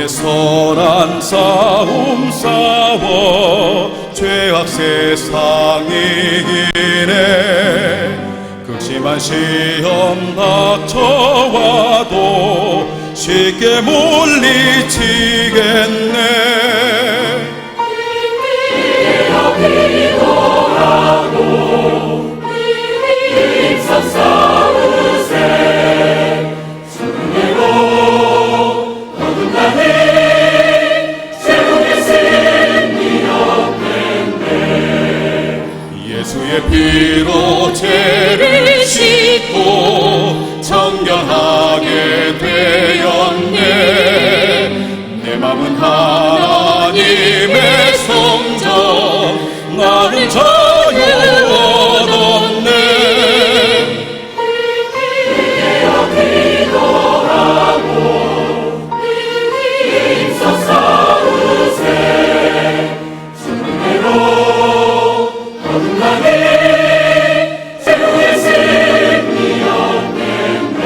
선한 싸움 싸워 죄악 세상 이기네. 극심한 시험 닥쳐와도 쉽게 물리치겠네. 기도하고 힘써 싸우세. 승리로 거듭나니 세상의 승리 없겠네. 예수의 피로 죄를 씻고 정결하게 되었네. 내 맘은 하나님의 성전, 나는 자유 얻었네. 깨어 기도하고 힘써 싸우세. 승리로 거듭나니 세상의 승리 없겠네.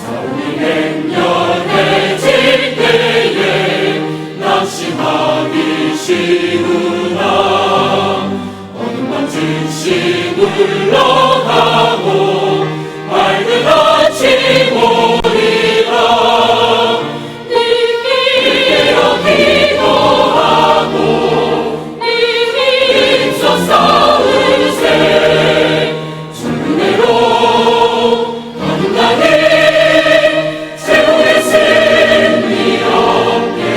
싸움이 맹렬해질 때에 낙심하기 쉬우나 어둠만 즉시 물러가고 밝은 아침 오리라. 깨어 기도하고 힘써 싸우세. 주님으로 거듭나니 세상의 승리 없겠네.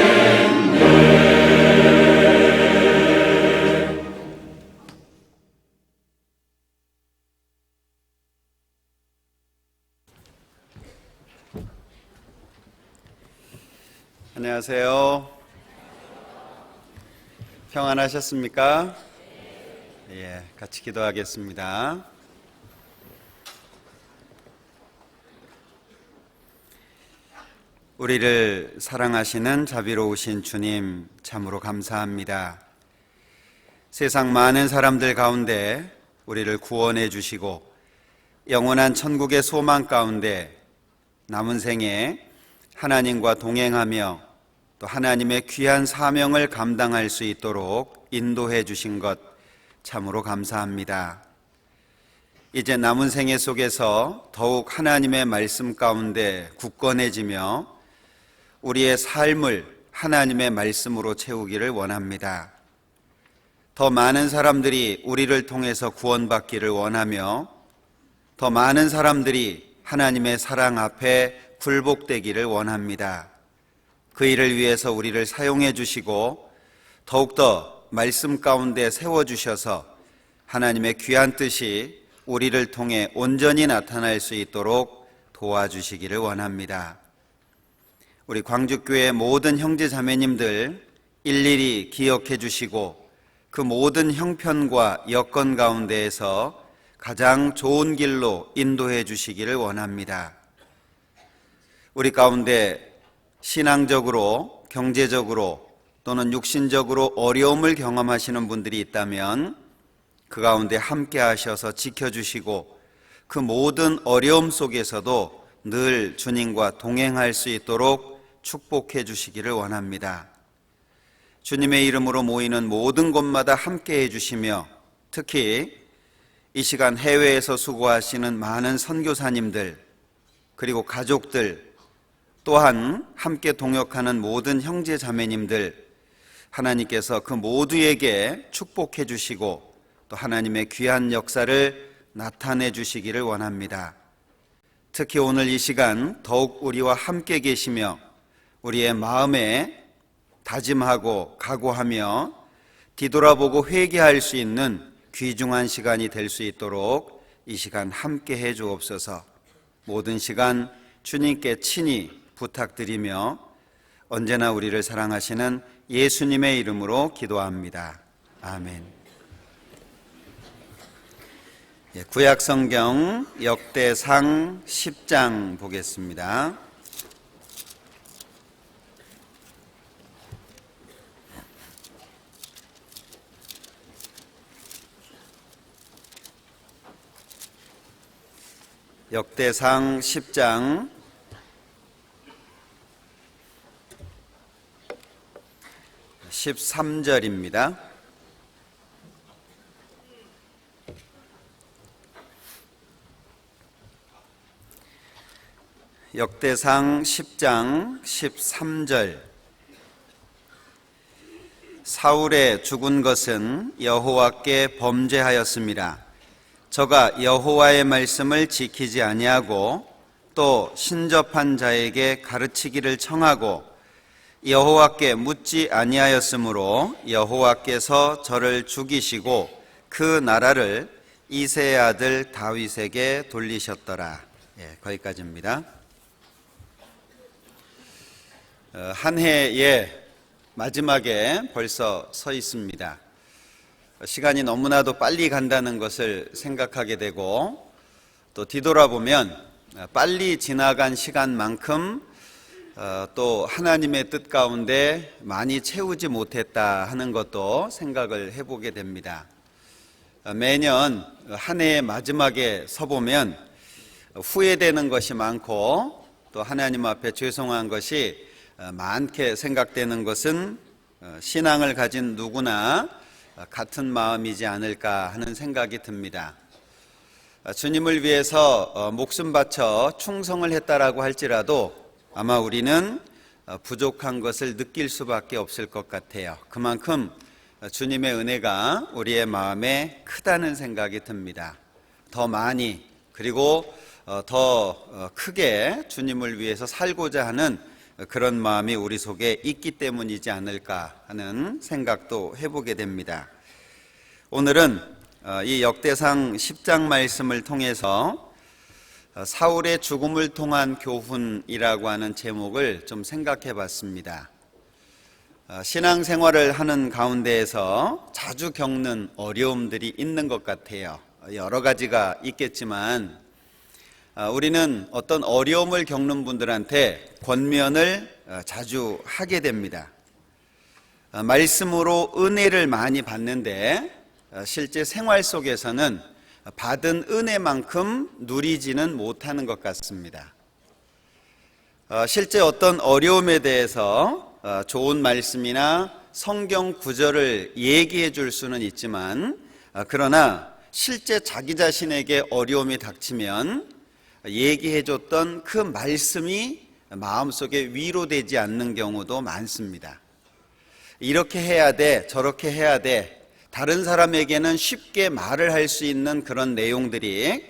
안녕하세요. 평안하셨습니까? 예, 같이 기도하겠습니다. 우리를 사랑하시는 자비로우신 주님, 참으로 감사합니다. 세상 많은 사람들 가운데 우리를 구원해 주시고 영원한 천국의 소망 가운데 남은 생에 하나님과 동행하며 또 하나님의 귀한 사명을 감당할 수 있도록 인도해 주신 것 참으로 감사합니다. 이제 남은 생애 속에서 더욱 하나님의 말씀 가운데 굳건해지며 우리의 삶을 하나님의 말씀으로 채우기를 원합니다. 더 많은 사람들이 우리를 통해서 구원받기를 원하며 더 많은 사람들이 하나님의 사랑 앞에 굴복되기를 원합니다. 그 일을 위해서 우리를 사용해 주시고 더욱더 말씀 가운데 세워주셔서 하나님의 귀한 뜻이 우리를 통해 온전히 나타날 수 있도록 도와주시기를 원합니다. 우리 광주교회 모든 형제 자매님들 일일이 기억해 주시고 그 모든 형편과 여건 가운데에서 가장 좋은 길로 인도해 주시기를 원합니다. 우리 가운데 신앙적으로, 경제적으로 또는 육신적으로 어려움을 경험하시는 분들이 있다면 그 가운데 함께 하셔서 지켜주시고 그 모든 어려움 속에서도 늘 주님과 동행할 수 있도록 축복해 주시기를 원합니다. 주님의 이름으로 모이는 모든 곳마다 함께 해주시며 특히 이 시간 해외에서 수고하시는 많은 선교사님들 그리고 가족들 또한 함께 동역하는 모든 형제 자매님들 하나님께서 그 모두에게 축복해 주시고 또 하나님의 귀한 역사를 나타내 주시기를 원합니다. 특히 오늘 이 시간 더욱 우리와 함께 계시며 우리의 마음에 다짐하고 각오하며 뒤돌아보고 회개할 수 있는 귀중한 시간이 될 수 있도록 이 시간 함께 해 주옵소서. 모든 시간 주님께 친히 부탁드리며 언제나 우리를 사랑하시는 예수님의 이름으로 기도합니다. 아멘. 구약성경 역대상 10장 보겠습니다. 역대상 10장 13절입니다. 역대상 10장 13절. 사울의 죽은 것은 여호와께 범죄하였습니다. 저가 여호와의 말씀을 지키지 아니하고 또 신접한 자에게 가르치기를 청하고 여호와께 묻지 아니하였으므로 여호와께서 저를 죽이시고 그 나라를 이새의 아들 다윗에게 돌리셨더라. 거기까지입니다. 한 해의 마지막에 벌써 서 있습니다. 시간이 너무나도 빨리 간다는 것을 생각하게 되고 또 뒤돌아보면 빨리 지나간 시간만큼 또 하나님의 뜻 가운데 많이 채우지 못했다 하는 것도 생각을 해보게 됩니다. 매년 한 해의 마지막에 서보면 후회되는 것이 많고 또 하나님 앞에 죄송한 것이 많게 생각되는 것은 신앙을 가진 누구나 같은 마음이지 않을까 하는 생각이 듭니다. 주님을 위해서 목숨 바쳐 충성을 했다라고 할지라도 아마 우리는 부족한 것을 느낄 수밖에 없을 것 같아요. 그만큼 주님의 은혜가 우리의 마음에 크다는 생각이 듭니다. 더 많이 그리고 더 크게 주님을 위해서 살고자 하는 그런 마음이 우리 속에 있기 때문이지 않을까 하는 생각도 해보게 됩니다. 오늘은 이 역대상 10장 말씀을 통해서 사울의 죽음을 통한 교훈이라고 하는 제목을 좀 생각해 봤습니다. 신앙생활을 하는 가운데에서 자주 겪는 어려움들이 있는 것 같아요. 여러 가지가 있겠지만 우리는 어떤 어려움을 겪는 분들한테 권면을 자주 하게 됩니다. 말씀으로 은혜를 많이 받는데 실제 생활 속에서는 받은 은혜만큼 누리지는 못하는 것 같습니다. 실제 어떤 어려움에 대해서 좋은 말씀이나 성경 구절을 얘기해 줄 수는 있지만 그러나 실제 자기 자신에게 어려움이 닥치면 얘기해 줬던 그 말씀이 마음속에 위로되지 않는 경우도 많습니다. 이렇게 해야 돼, 저렇게 해야 돼. 다른 사람에게는 쉽게 말을 할 수 있는 그런 내용들이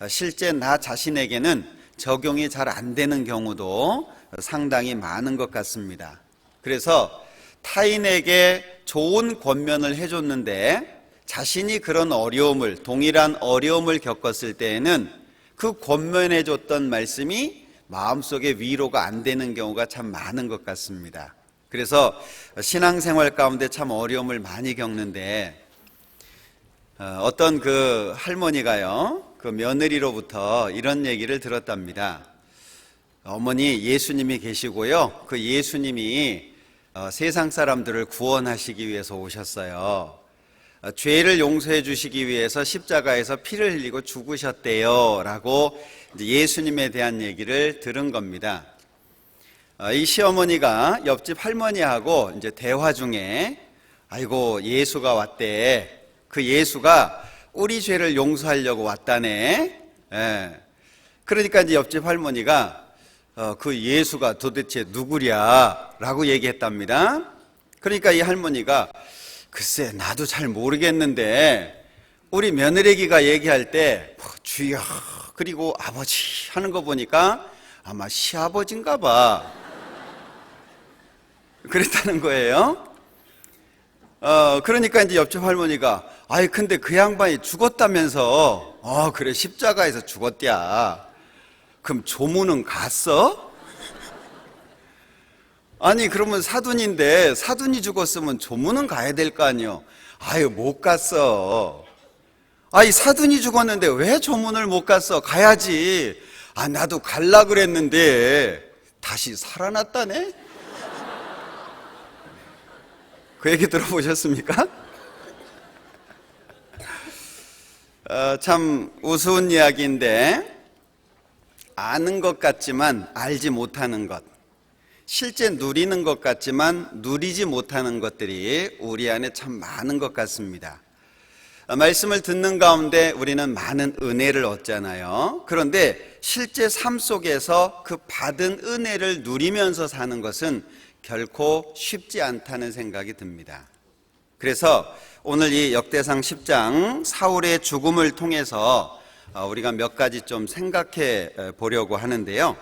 실제 나 자신에게는 적용이 잘 안 되는 경우도 상당히 많은 것 같습니다. 그래서 타인에게 좋은 권면을 해줬는데 자신이 그런 어려움을, 동일한 어려움을 겪었을 때에는 그 권면해줬던 말씀이 마음속에 위로가 안 되는 경우가 참 많은 것 같습니다. 그래서 신앙생활 가운데 참 어려움을 많이 겪는데 어떤 그 할머니가요, 그 며느리로부터 이런 얘기를 들었답니다. 어머니, 예수님이 계시고요, 그 예수님이 세상 사람들을 구원하시기 위해서 오셨어요. 죄를 용서해 주시기 위해서 십자가에서 피를 흘리고 죽으셨대요 라고 예수님에 대한 얘기를 들은 겁니다. 이 시어머니가 옆집 할머니하고 이제 대화 중에 아이고 예수가 왔대. 그 예수가 우리 죄를 용서하려고 왔다네. 그러니까 이제 옆집 할머니가 그 예수가 도대체 누구랴? 라고 얘기했답니다. 그러니까 이 할머니가 글쎄 나도 잘 모르겠는데 우리 며느리기가 얘기할 때 주여 그리고 아버지 하는 거 보니까 아마 시아버지인가 봐 그랬다는 거예요. 그러니까 이제 옆집 할머니가 아이 근데 그 양반이 죽었다면서 그래 십자가에서 죽었대야. 그럼 조문은 갔어? 아니 그러면 사돈인데 사돈이 죽었으면 조문은 가야 될 거 아니요. 아유 못 갔어. 아이 사돈이 죽었는데 왜 조문을 못 갔어? 가야지. 나도 갈라 그랬는데 다시 살아났다네? 그 얘기 들어보셨습니까? 참 우스운 이야기인데 아는 것 같지만 알지 못하는 것, 실제 누리는 것 같지만 누리지 못하는 것들이 우리 안에 참 많은 것 같습니다. 말씀을 듣는 가운데 우리는 많은 은혜를 얻잖아요. 그런데 실제 삶 속에서 그 받은 은혜를 누리면서 사는 것은 결코 쉽지 않다는 생각이 듭니다. 그래서 오늘 이 역대상 10장 사울의 죽음을 통해서 우리가 몇 가지 좀 생각해 보려고 하는데요.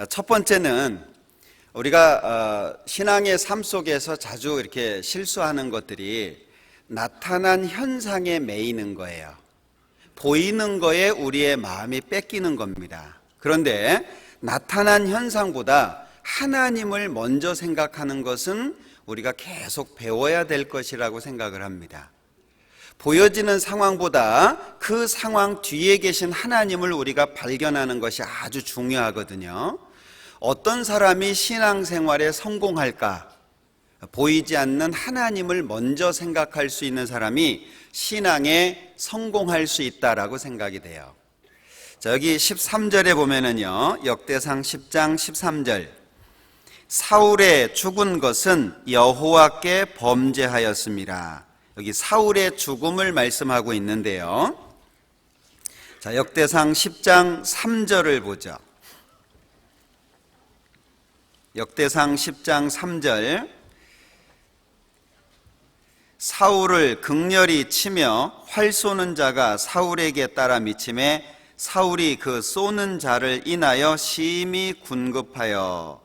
첫 번째는 우리가 신앙의 삶 속에서 자주 이렇게 실수하는 것들이 나타난 현상에 매이는 거예요. 보이는 거에 우리의 마음이 뺏기는 겁니다. 그런데 나타난 현상보다 하나님을 먼저 생각하는 것은 우리가 계속 배워야 될 것이라고 생각을 합니다. 보여지는 상황보다 그 상황 뒤에 계신 하나님을 우리가 발견하는 것이 아주 중요하거든요. 어떤 사람이 신앙생활에 성공할까? 보이지 않는 하나님을 먼저 생각할 수 있는 사람이 신앙에 성공할 수 있다라고 생각이 돼요. 자, 여기 13절에 보면은요, 역대상 10장 13절. 사울의 죽은 것은 여호와께 범죄하였습니다. 여기 사울의 죽음을 말씀하고 있는데요. 자, 역대상 10장 3절을 보죠. 역대상 10장 3절. 사울을 극렬히 치며 활 쏘는 자가 사울에게 따라 미침에 사울이 그 쏘는 자를 인하여 심히 군급하여.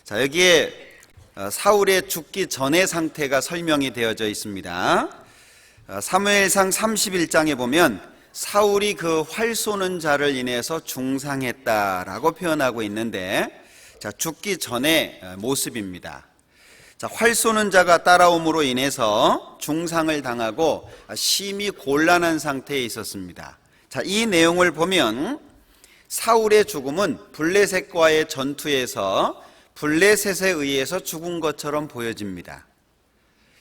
자, 여기에 사울의 죽기 전의 상태가 설명이 되어져 있습니다. 사무엘상 31장에 보면 사울이 그 활 쏘는 자를 인해서 중상했다라고 표현하고 있는데, 자, 죽기 전의 모습입니다. 자, 활 쏘는 자가 따라옴으로 인해서 중상을 당하고 심히 곤란한 상태에 있었습니다. 자, 이 내용을 보면 사울의 죽음은 블레셋과의 전투에서 블레셋에 의해서 죽은 것처럼 보여집니다.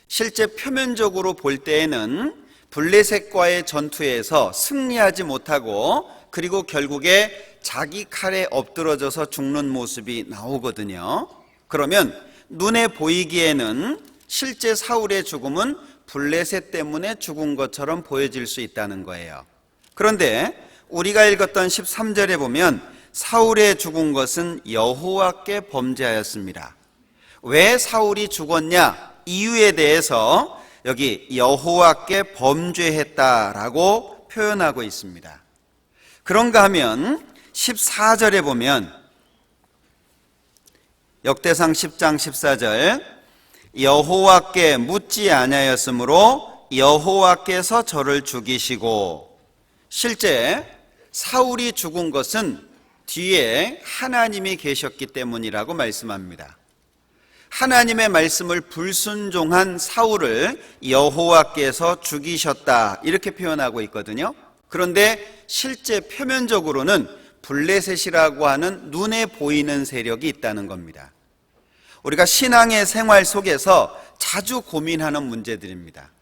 실제 표면적으로 볼 때에는 블레셋과의 전투에서 승리하지 못하고 그리고 결국에 자기 칼에 엎드러져서 죽는 모습이 나오거든요. 그러면 눈에 보이기에는 실제 사울의 죽음은 블레셋 때문에 죽은 것처럼 보여질 수 있다는 거예요. 그런데 우리가 읽었던 13절에 보면 사울의 죽은 것은 여호와께 범죄하였습니다. 왜 사울이 죽었냐? 이유에 대해서 여기 여호와께 범죄했다라고 표현하고 있습니다. 그런가 하면 14절에 보면 역대상 10장 14절 여호와께 묻지 아니하였으므로 여호와께서 저를 죽이시고, 실제 사울이 죽은 것은 뒤에 하나님이 계셨기 때문이라고 말씀합니다. 하나님의 말씀을 불순종한 사울을 여호와께서 죽이셨다 이렇게 표현하고 있거든요. 그런데 실제 표면적으로는 블레셋이라고 하는 눈에 보이는 세력이 있다는 겁니다. 우리가 신앙의 생활 속에서 자주 고민하는 문제들입니다.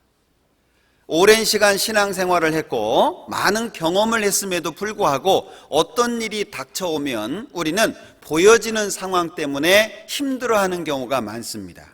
오랜 시간 신앙생활을 했고 많은 경험을 했음에도 불구하고 어떤 일이 닥쳐오면 우리는 보여지는 상황 때문에 힘들어하는 경우가 많습니다.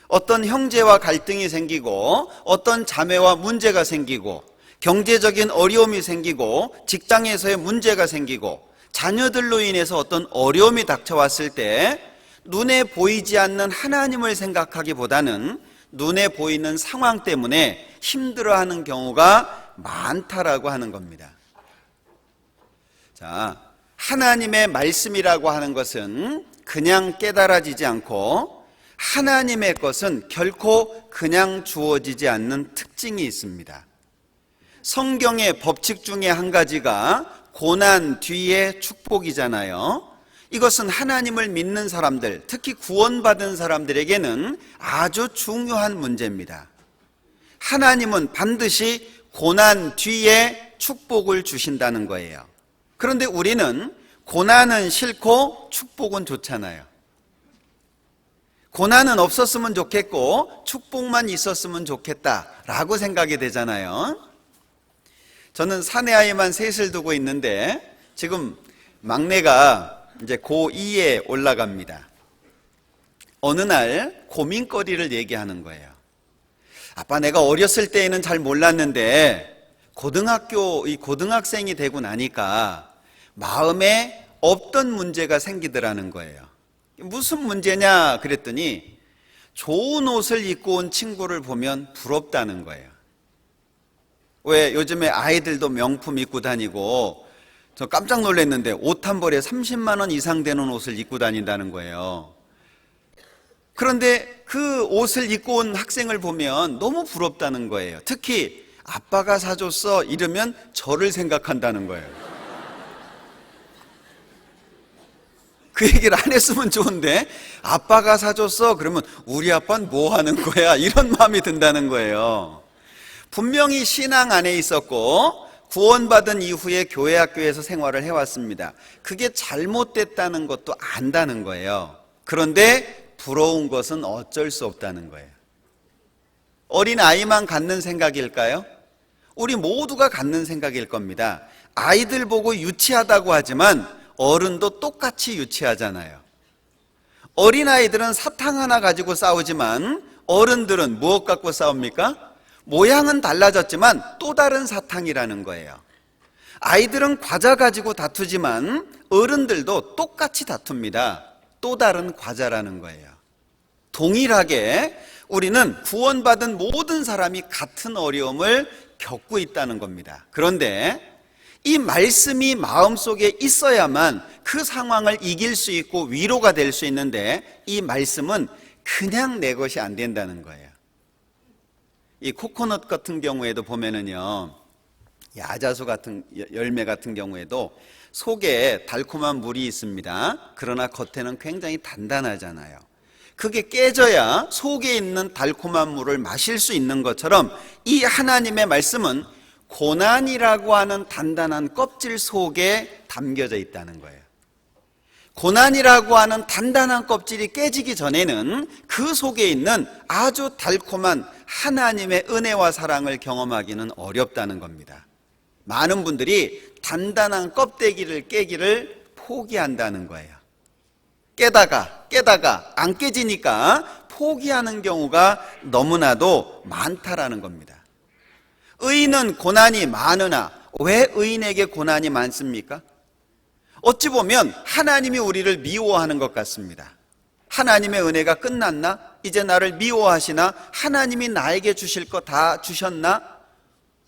어떤 형제와 갈등이 생기고 어떤 자매와 문제가 생기고 경제적인 어려움이 생기고 직장에서의 문제가 생기고 자녀들로 인해서 어떤 어려움이 닥쳐왔을 때 눈에 보이지 않는 하나님을 생각하기보다는 눈에 보이는 상황 때문에 힘들어하는 경우가 많다라고 하는 겁니다. 자, 하나님의 말씀이라고 하는 것은 그냥 깨달아지지 않고 하나님의 것은 결코 그냥 주어지지 않는 특징이 있습니다. 성경의 법칙 중에 한 가지가 고난 뒤에 축복이잖아요. 이것은 하나님을 믿는 사람들, 특히 구원받은 사람들에게는 아주 중요한 문제입니다. 하나님은 반드시 고난 뒤에 축복을 주신다는 거예요. 그런데 우리는 고난은 싫고 축복은 좋잖아요. 고난은 없었으면 좋겠고 축복만 있었으면 좋겠다라고 생각이 되잖아요. 저는 사내아이만 셋을 두고 있는데 지금 막내가 이제 고2에 올라갑니다. 어느 날 고민거리를 얘기하는 거예요. 아빠, 내가 어렸을 때에는 잘 몰랐는데 고등학생이 되고 나니까 마음에 없던 문제가 생기더라는 거예요. 무슨 문제냐 그랬더니 좋은 옷을 입고 온 친구를 보면 부럽다는 거예요. 왜 요즘에 아이들도 명품 입고 다니고, 저 깜짝 놀랐는데 옷 한 벌에 30만 원 이상 되는 옷을 입고 다닌다는 거예요. 그런데 그 옷을 입고 온 학생을 보면 너무 부럽다는 거예요. 특히 아빠가 사줬어 이러면 저를 생각한다는 거예요. 그 얘기를 안 했으면 좋은데 아빠가 사줬어 그러면 우리 아빠는 뭐 하는 거야, 이런 마음이 든다는 거예요. 분명히 신앙 안에 있었고 구원받은 이후에 교회 학교에서 생활을 해왔습니다. 그게 잘못됐다는 것도 안다는 거예요. 그런데 부러운 것은 어쩔 수 없다는 거예요. 어린 아이만 갖는 생각일까요? 우리 모두가 갖는 생각일 겁니다. 아이들 보고 유치하다고 하지만 어른도 똑같이 유치하잖아요. 어린아이들은 사탕 하나 가지고 싸우지만 어른들은 무엇 갖고 싸웁니까? 모양은 달라졌지만 또 다른 사탕이라는 거예요. 아이들은 과자 가지고 다투지만 어른들도 똑같이 다툽니다. 또 다른 과자라는 거예요. 동일하게 우리는 구원받은 모든 사람이 같은 어려움을 겪고 있다는 겁니다. 그런데 이 말씀이 마음속에 있어야만 그 상황을 이길 수 있고 위로가 될 수 있는데 이 말씀은 그냥 내 것이 안 된다는 거예요. 이 코코넛 같은 경우에도 보면은요, 야자수 같은 열매 같은 경우에도 속에 달콤한 물이 있습니다. 그러나 겉에는 굉장히 단단하잖아요. 그게 깨져야 속에 있는 달콤한 물을 마실 수 있는 것처럼 이 하나님의 말씀은 고난이라고 하는 단단한 껍질 속에 담겨져 있다는 거예요. 고난이라고 하는 단단한 껍질이 깨지기 전에는 그 속에 있는 아주 달콤한 하나님의 은혜와 사랑을 경험하기는 어렵다는 겁니다. 많은 분들이 단단한 껍데기를 깨기를 포기한다는 거예요. 깨다가 안 깨지니까 포기하는 경우가 너무나도 많다라는 겁니다. 의인은 고난이 많으나 왜 의인에게 고난이 많습니까? 어찌 보면 하나님이 우리를 미워하는 것 같습니다. 하나님의 은혜가 끝났나? 이제 나를 미워하시나? 하나님이 나에게 주실 거 다 주셨나?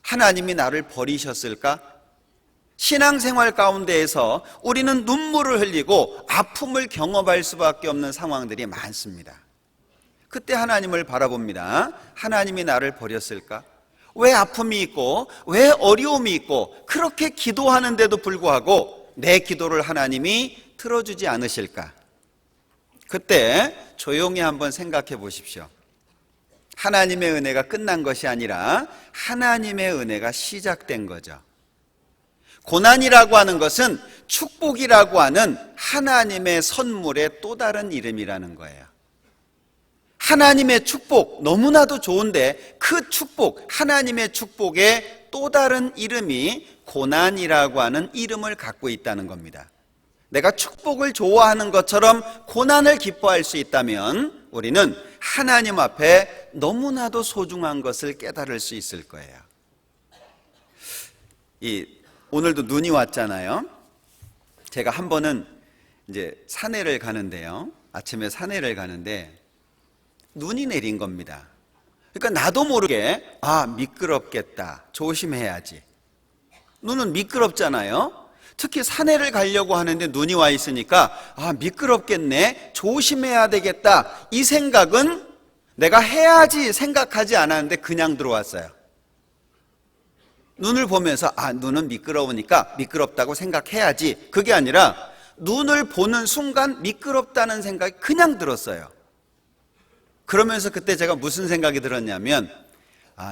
하나님이 나를 버리셨을까? 신앙생활 가운데에서 우리는 눈물을 흘리고 아픔을 경험할 수밖에 없는 상황들이 많습니다. 그때 하나님을 바라봅니다. 하나님이 나를 버렸을까? 왜 아픔이 있고 왜 어려움이 있고 그렇게 기도하는데도 불구하고 내 기도를 하나님이 들어주지 않으실까? 그때 조용히 한번 생각해 보십시오. 하나님의 은혜가 끝난 것이 아니라 하나님의 은혜가 시작된 거죠. 고난이라고 하는 것은 축복이라고 하는 하나님의 선물의 또 다른 이름이라는 거예요. 하나님의 축복 너무나도 좋은데 그 축복, 하나님의 축복의 또 다른 이름이 고난이라고 하는 이름을 갖고 있다는 겁니다. 내가 축복을 좋아하는 것처럼 고난을 기뻐할 수 있다면 우리는 하나님 앞에 너무나도 소중한 것을 깨달을 수 있을 거예요. 오늘도 눈이 왔잖아요. 제가 한 번은 이제 산에를 가는데요. 아침에 산에를 가는데 눈이 내린 겁니다. 그러니까 나도 모르게 미끄럽겠다, 조심해야지. 눈은 미끄럽잖아요. 특히 산에를 가려고 하는데 눈이 와 있으니까 미끄럽겠네, 조심해야 되겠다, 이 생각은 내가 해야지 생각하지 않았는데 그냥 들어왔어요. 눈을 보면서 눈은 미끄러우니까 미끄럽다고 생각해야지, 그게 아니라 눈을 보는 순간 미끄럽다는 생각이 그냥 들었어요. 그러면서 그때 제가 무슨 생각이 들었냐면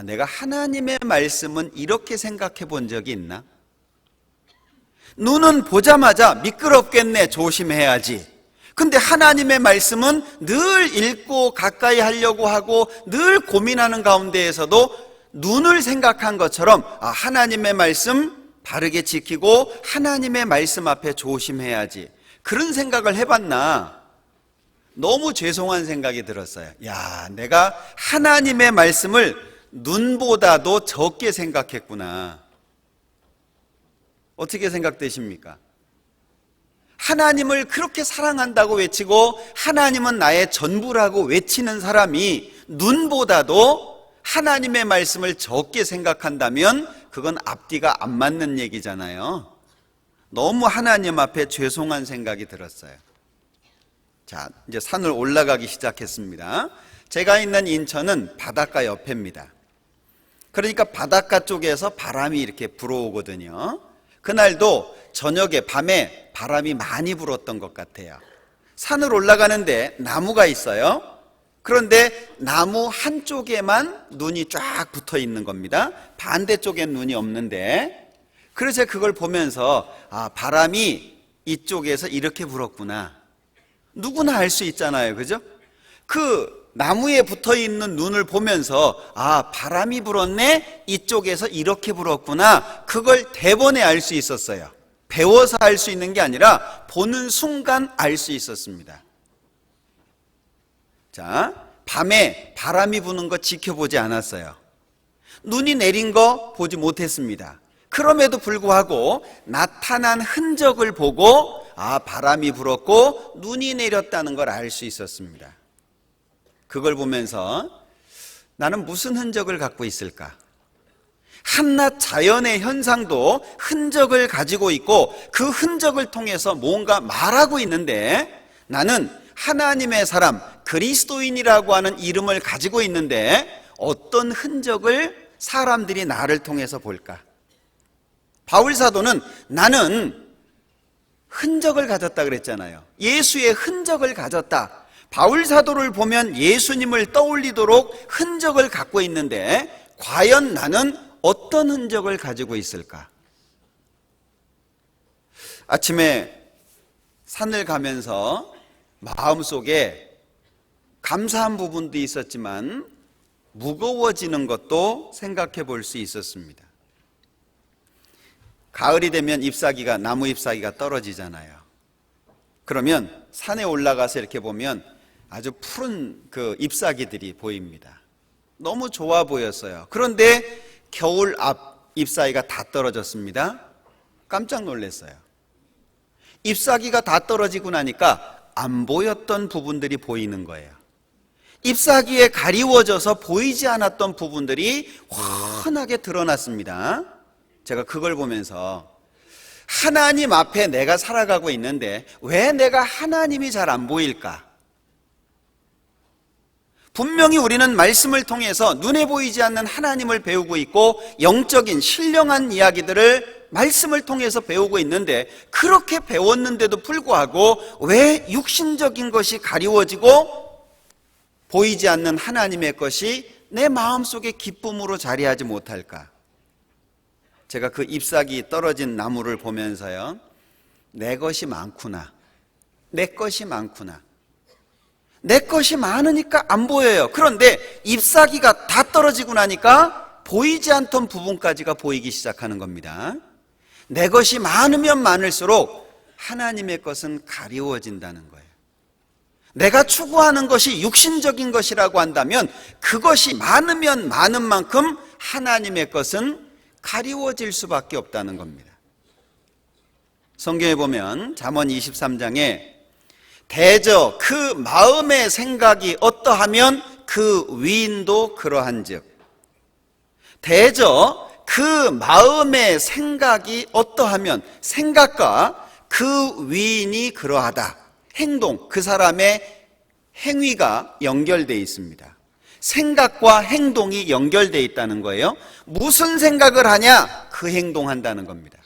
내가 하나님의 말씀은 이렇게 생각해 본 적이 있나? 눈은 보자마자 미끄럽겠네, 조심해야지. 근데 하나님의 말씀은 늘 읽고 가까이 하려고 하고 늘 고민하는 가운데에서도 눈을 생각한 것처럼 하나님의 말씀 바르게 지키고 하나님의 말씀 앞에 조심해야지, 그런 생각을 해봤나? 너무 죄송한 생각이 들었어요. 내가 하나님의 말씀을 눈보다도 적게 생각했구나. 어떻게 생각되십니까? 하나님을 그렇게 사랑한다고 외치고 하나님은 나의 전부라고 외치는 사람이 눈보다도 하나님의 말씀을 적게 생각한다면 그건 앞뒤가 안 맞는 얘기잖아요. 너무 하나님 앞에 죄송한 생각이 들었어요. 자, 이제 산을 올라가기 시작했습니다. 제가 있는 인천은 바닷가 옆입니다. 그러니까 바닷가 쪽에서 바람이 이렇게 불어오거든요. 그날도 저녁에 밤에 바람이 많이 불었던 것 같아요. 산을 올라가는데 나무가 있어요. 그런데 나무 한쪽에만 눈이 쫙 붙어 있는 겁니다. 반대쪽엔 눈이 없는데, 그래서 그걸 보면서 바람이 이쪽에서 이렇게 불었구나. 누구나 알 수 있잖아요, 그죠? 그 나무에 붙어 있는 눈을 보면서 바람이 불었네, 이쪽에서 이렇게 불었구나, 그걸 대번에 알 수 있었어요. 배워서 알 수 있는 게 아니라 보는 순간 알 수 있었습니다. 자, 밤에 바람이 부는 거 지켜보지 않았어요. 눈이 내린 거 보지 못했습니다. 그럼에도 불구하고 나타난 흔적을 보고 바람이 불었고 눈이 내렸다는 걸 알 수 있었습니다. 그걸 보면서 나는 무슨 흔적을 갖고 있을까? 한낱 자연의 현상도 흔적을 가지고 있고 그 흔적을 통해서 뭔가 말하고 있는데, 나는 하나님의 사람, 그리스도인이라고 하는 이름을 가지고 있는데 어떤 흔적을 사람들이 나를 통해서 볼까? 바울 사도는 나는 흔적을 가졌다 그랬잖아요. 예수의 흔적을 가졌다. 바울 사도를 보면 예수님을 떠올리도록 흔적을 갖고 있는데 과연 나는 어떤 흔적을 가지고 있을까? 아침에 산을 가면서 마음속에 감사한 부분도 있었지만 무거워지는 것도 생각해 볼 수 있었습니다. 가을이 되면 잎사귀가, 나무 잎사귀가 떨어지잖아요. 그러면 산에 올라가서 이렇게 보면 아주 푸른 그 잎사귀들이 보입니다. 너무 좋아 보였어요. 그런데 겨울 앞 잎사귀가 다 떨어졌습니다. 깜짝 놀랐어요. 잎사귀가 다 떨어지고 나니까 안 보였던 부분들이 보이는 거예요. 잎사귀에 가리워져서 보이지 않았던 부분들이 환하게 드러났습니다. 제가 그걸 보면서 하나님 앞에 내가 살아가고 있는데 왜 내가 하나님이 잘 안 보일까? 분명히 우리는 말씀을 통해서 눈에 보이지 않는 하나님을 배우고 있고 영적인 신령한 이야기들을 말씀을 통해서 배우고 있는데, 그렇게 배웠는데도 불구하고 왜 육신적인 것이 가리워지고 보이지 않는 하나님의 것이 내 마음속에 기쁨으로 자리하지 못할까? 제가 그 잎사귀 떨어진 나무를 보면서요, 내 것이 많구나, 내 것이 많구나, 내 것이 많으니까 안 보여요. 그런데 잎사귀가 다 떨어지고 나니까 보이지 않던 부분까지가 보이기 시작하는 겁니다. 내 것이 많으면 많을수록 하나님의 것은 가리워진다는 거예요. 내가 추구하는 것이 육신적인 것이라고 한다면 그것이 많으면 많은 만큼 하나님의 것은 가리워질 수밖에 없다는 겁니다. 성경에 보면 잠언 23장에 대저 그 마음의 생각이 어떠하면 그 위인도 그러한즉, 대저 그 마음의 생각이 어떠하면 생각과 그 위인이 그러하다. 행동, 그 사람의 행위가 연결되어 있습니다. 생각과 행동이 연결되어 있다는 거예요. 무슨 생각을 하냐? 그 행동한다는 겁니다.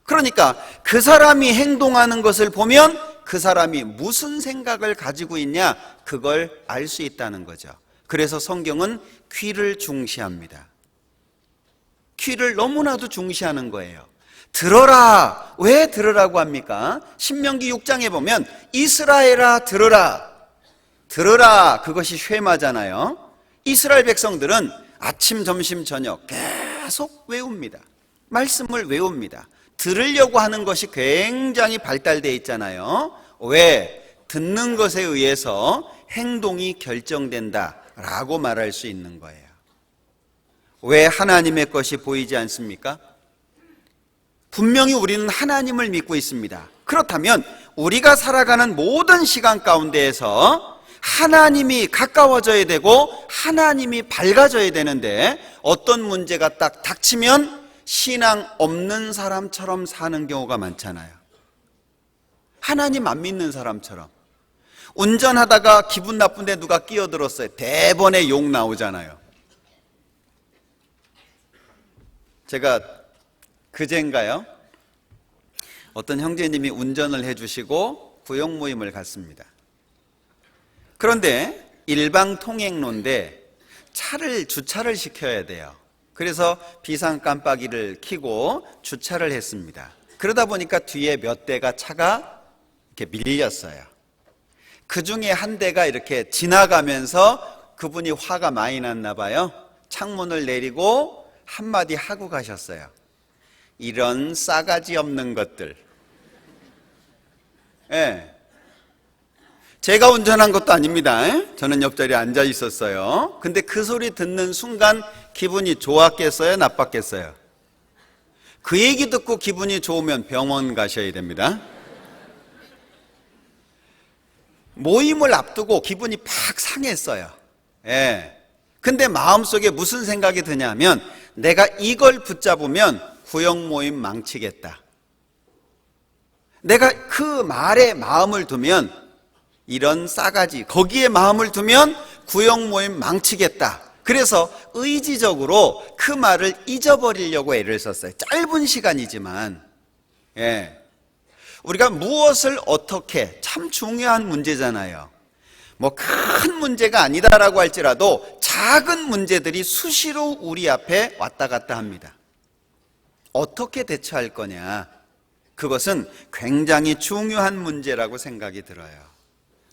그러니까 그 사람이 행동하는 것을 보면 그 사람이 무슨 생각을 가지고 있냐? 그걸 알 수 있다는 거죠. 그래서 성경은 귀를 중시합니다. 귀를 너무나도 중시하는 거예요. 들어라. 왜 들으라고 합니까? 신명기 6장에 보면 이스라엘아 들으라. 들으라. 그것이 쉐마잖아요. 이스라엘 백성들은 아침, 점심, 저녁 계속 외웁니다. 말씀을 외웁니다. 들으려고 하는 것이 굉장히 발달되어 있잖아요. 왜? 듣는 것에 의해서 행동이 결정된다라고 말할 수 있는 거예요. 왜 하나님의 것이 보이지 않습니까? 분명히 우리는 하나님을 믿고 있습니다. 그렇다면 우리가 살아가는 모든 시간 가운데에서 하나님이 가까워져야 되고 하나님이 밝아져야 되는데 어떤 문제가 딱 닥치면 신앙 없는 사람처럼 사는 경우가 많잖아요. 하나님 안 믿는 사람처럼. 운전하다가 기분 나쁜데 누가 끼어들었어요. 대번에 욕 나오잖아요. 제가 그젠가요? 어떤 형제님이 운전을 해주시고 구역 모임을 갔습니다. 그런데 일방통행로인데 주차를 시켜야 돼요. 그래서 비상 깜빡이를 켜고 주차를 했습니다. 그러다 보니까 뒤에 몇 대가 차가 이렇게 밀렸어요. 그 중에 한 대가 이렇게 지나가면서 그분이 화가 많이 났나 봐요. 창문을 내리고 한마디 하고 가셨어요. 이런 싸가지 없는 것들. 예. 제가 운전한 것도 아닙니다. 저는 옆자리에 앉아 있었어요. 근데 그 소리 듣는 순간 기분이 좋았겠어요? 나빴겠어요? 그 얘기 듣고 기분이 좋으면 병원 가셔야 됩니다. 모임을 앞두고 기분이 팍 상했어요. 예. 근데 마음속에 무슨 생각이 드냐면 내가 이걸 붙잡으면 구역 모임 망치겠다. 내가 그 말에 마음을 두면 이런 싸가지, 거기에 마음을 두면 구역 모임 망치겠다. 그래서 의지적으로 그 말을 잊어버리려고 애를 썼어요. 짧은 시간이지만. 예. 우리가 무엇을 어떻게, 참 중요한 문제잖아요. 뭐 큰 문제가 아니다라고 할지라도 작은 문제들이 수시로 우리 앞에 왔다 갔다 합니다. 어떻게 대처할 거냐? 그것은 굉장히 중요한 문제라고 생각이 들어요.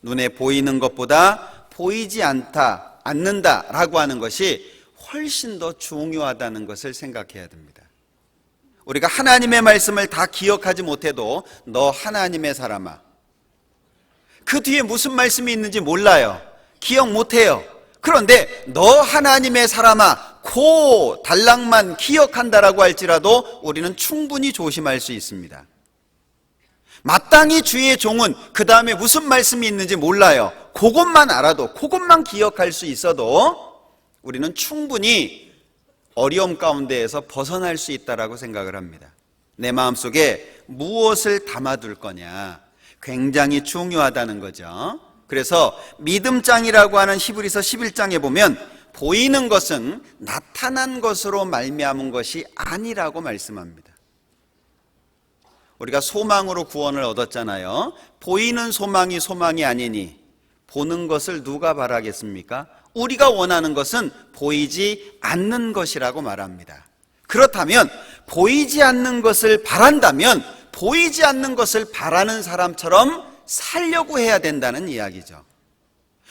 눈에 보이는 것보다 보이지 않는다라고 하는 것이 훨씬 더 중요하다는 것을 생각해야 됩니다. 우리가 하나님의 말씀을 다 기억하지 못해도 너 하나님의 사람아, 그 뒤에 무슨 말씀이 있는지 몰라요. 기억 못해요. 그런데 너 하나님의 사람아, 그 단락만 기억한다라고 할지라도 우리는 충분히 조심할 수 있습니다. 마땅히 주의 종은 그 다음에 무슨 말씀이 있는지 몰라요. 그것만 알아도, 그것만 기억할 수 있어도 우리는 충분히 어려움 가운데에서 벗어날 수 있다라고 생각을 합니다. 내 마음속에 무엇을 담아둘 거냐, 굉장히 중요하다는 거죠. 그래서 믿음장이라고 하는 히브리서 11장에 보면 보이는 것은 나타난 것으로 말미암은 것이 아니라고 말씀합니다. 우리가 소망으로 구원을 얻었잖아요. 보이는 소망이 소망이 아니니 보는 것을 누가 바라겠습니까? 우리가 원하는 것은 보이지 않는 것이라고 말합니다. 그렇다면 보이지 않는 것을 바란다면 보이지 않는 것을 바라는 사람처럼 살려고 해야 된다는 이야기죠.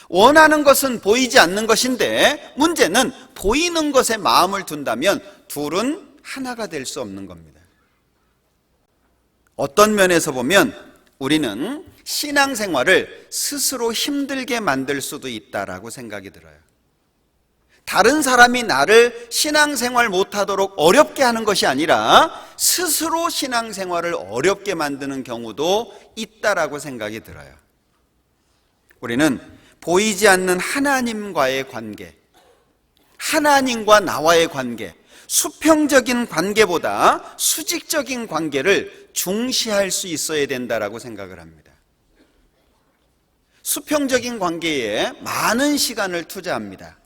원하는 것은 보이지 않는 것인데 문제는 보이는 것에 마음을 둔다면 둘은 하나가 될 수 없는 겁니다. 어떤 면에서 보면 우리는 신앙생활을 스스로 힘들게 만들 수도 있다라고 생각이 들어요. 다른 사람이 나를 신앙생활 못하도록 어렵게 하는 것이 아니라 스스로 신앙생활을 어렵게 만드는 경우도 있다라고 생각이 들어요. 우리는 보이지 않는 하나님과의 관계, 하나님과 나와의 관계, 수평적인 관계보다 수직적인 관계를 중시할 수 있어야 된다라고 생각을 합니다. 수평적인 관계에 많은 시간을 투자합니다.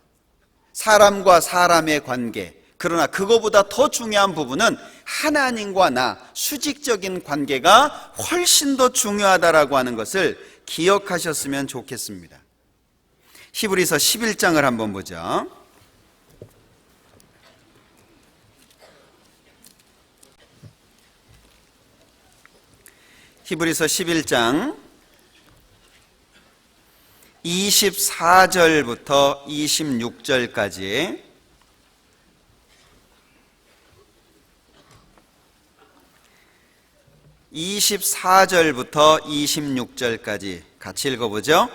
사람과 사람의 관계, 그러나 그거보다 더 중요한 부분은 하나님과 나, 수직적인 관계가 훨씬 더 중요하다라고 하는 것을 기억하셨으면 좋겠습니다. 히브리서 11장을 한번 보죠. 히브리서 11장 24절부터 26절까지 (24절부터 26절까지) 같이 읽어보죠.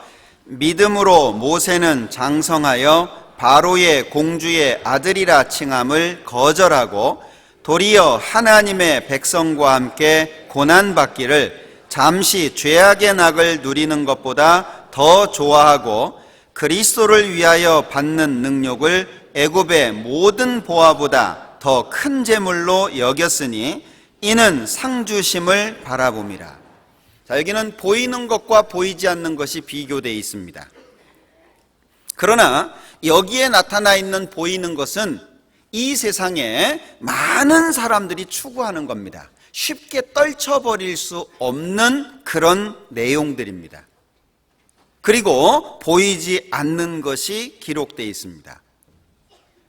믿음으로 모세는 장성하여 바로의 공주의 아들이라 칭함을 거절하고 도리어 하나님의 백성과 함께 고난받기를 잠시 죄악의 낙을 누리는 것보다 더 좋아하고 그리스도를 위하여 받는 능력을 애굽의 모든 보화보다 더 큰 재물로 여겼으니 이는 상주심을 바라봄이라. 자, 여기는 보이는 것과 보이지 않는 것이 비교되어 있습니다. 그러나 여기에 나타나 있는 보이는 것은 이 세상에 많은 사람들이 추구하는 겁니다. 쉽게 떨쳐버릴 수 없는 그런 내용들입니다. 그리고 보이지 않는 것이 기록되어 있습니다.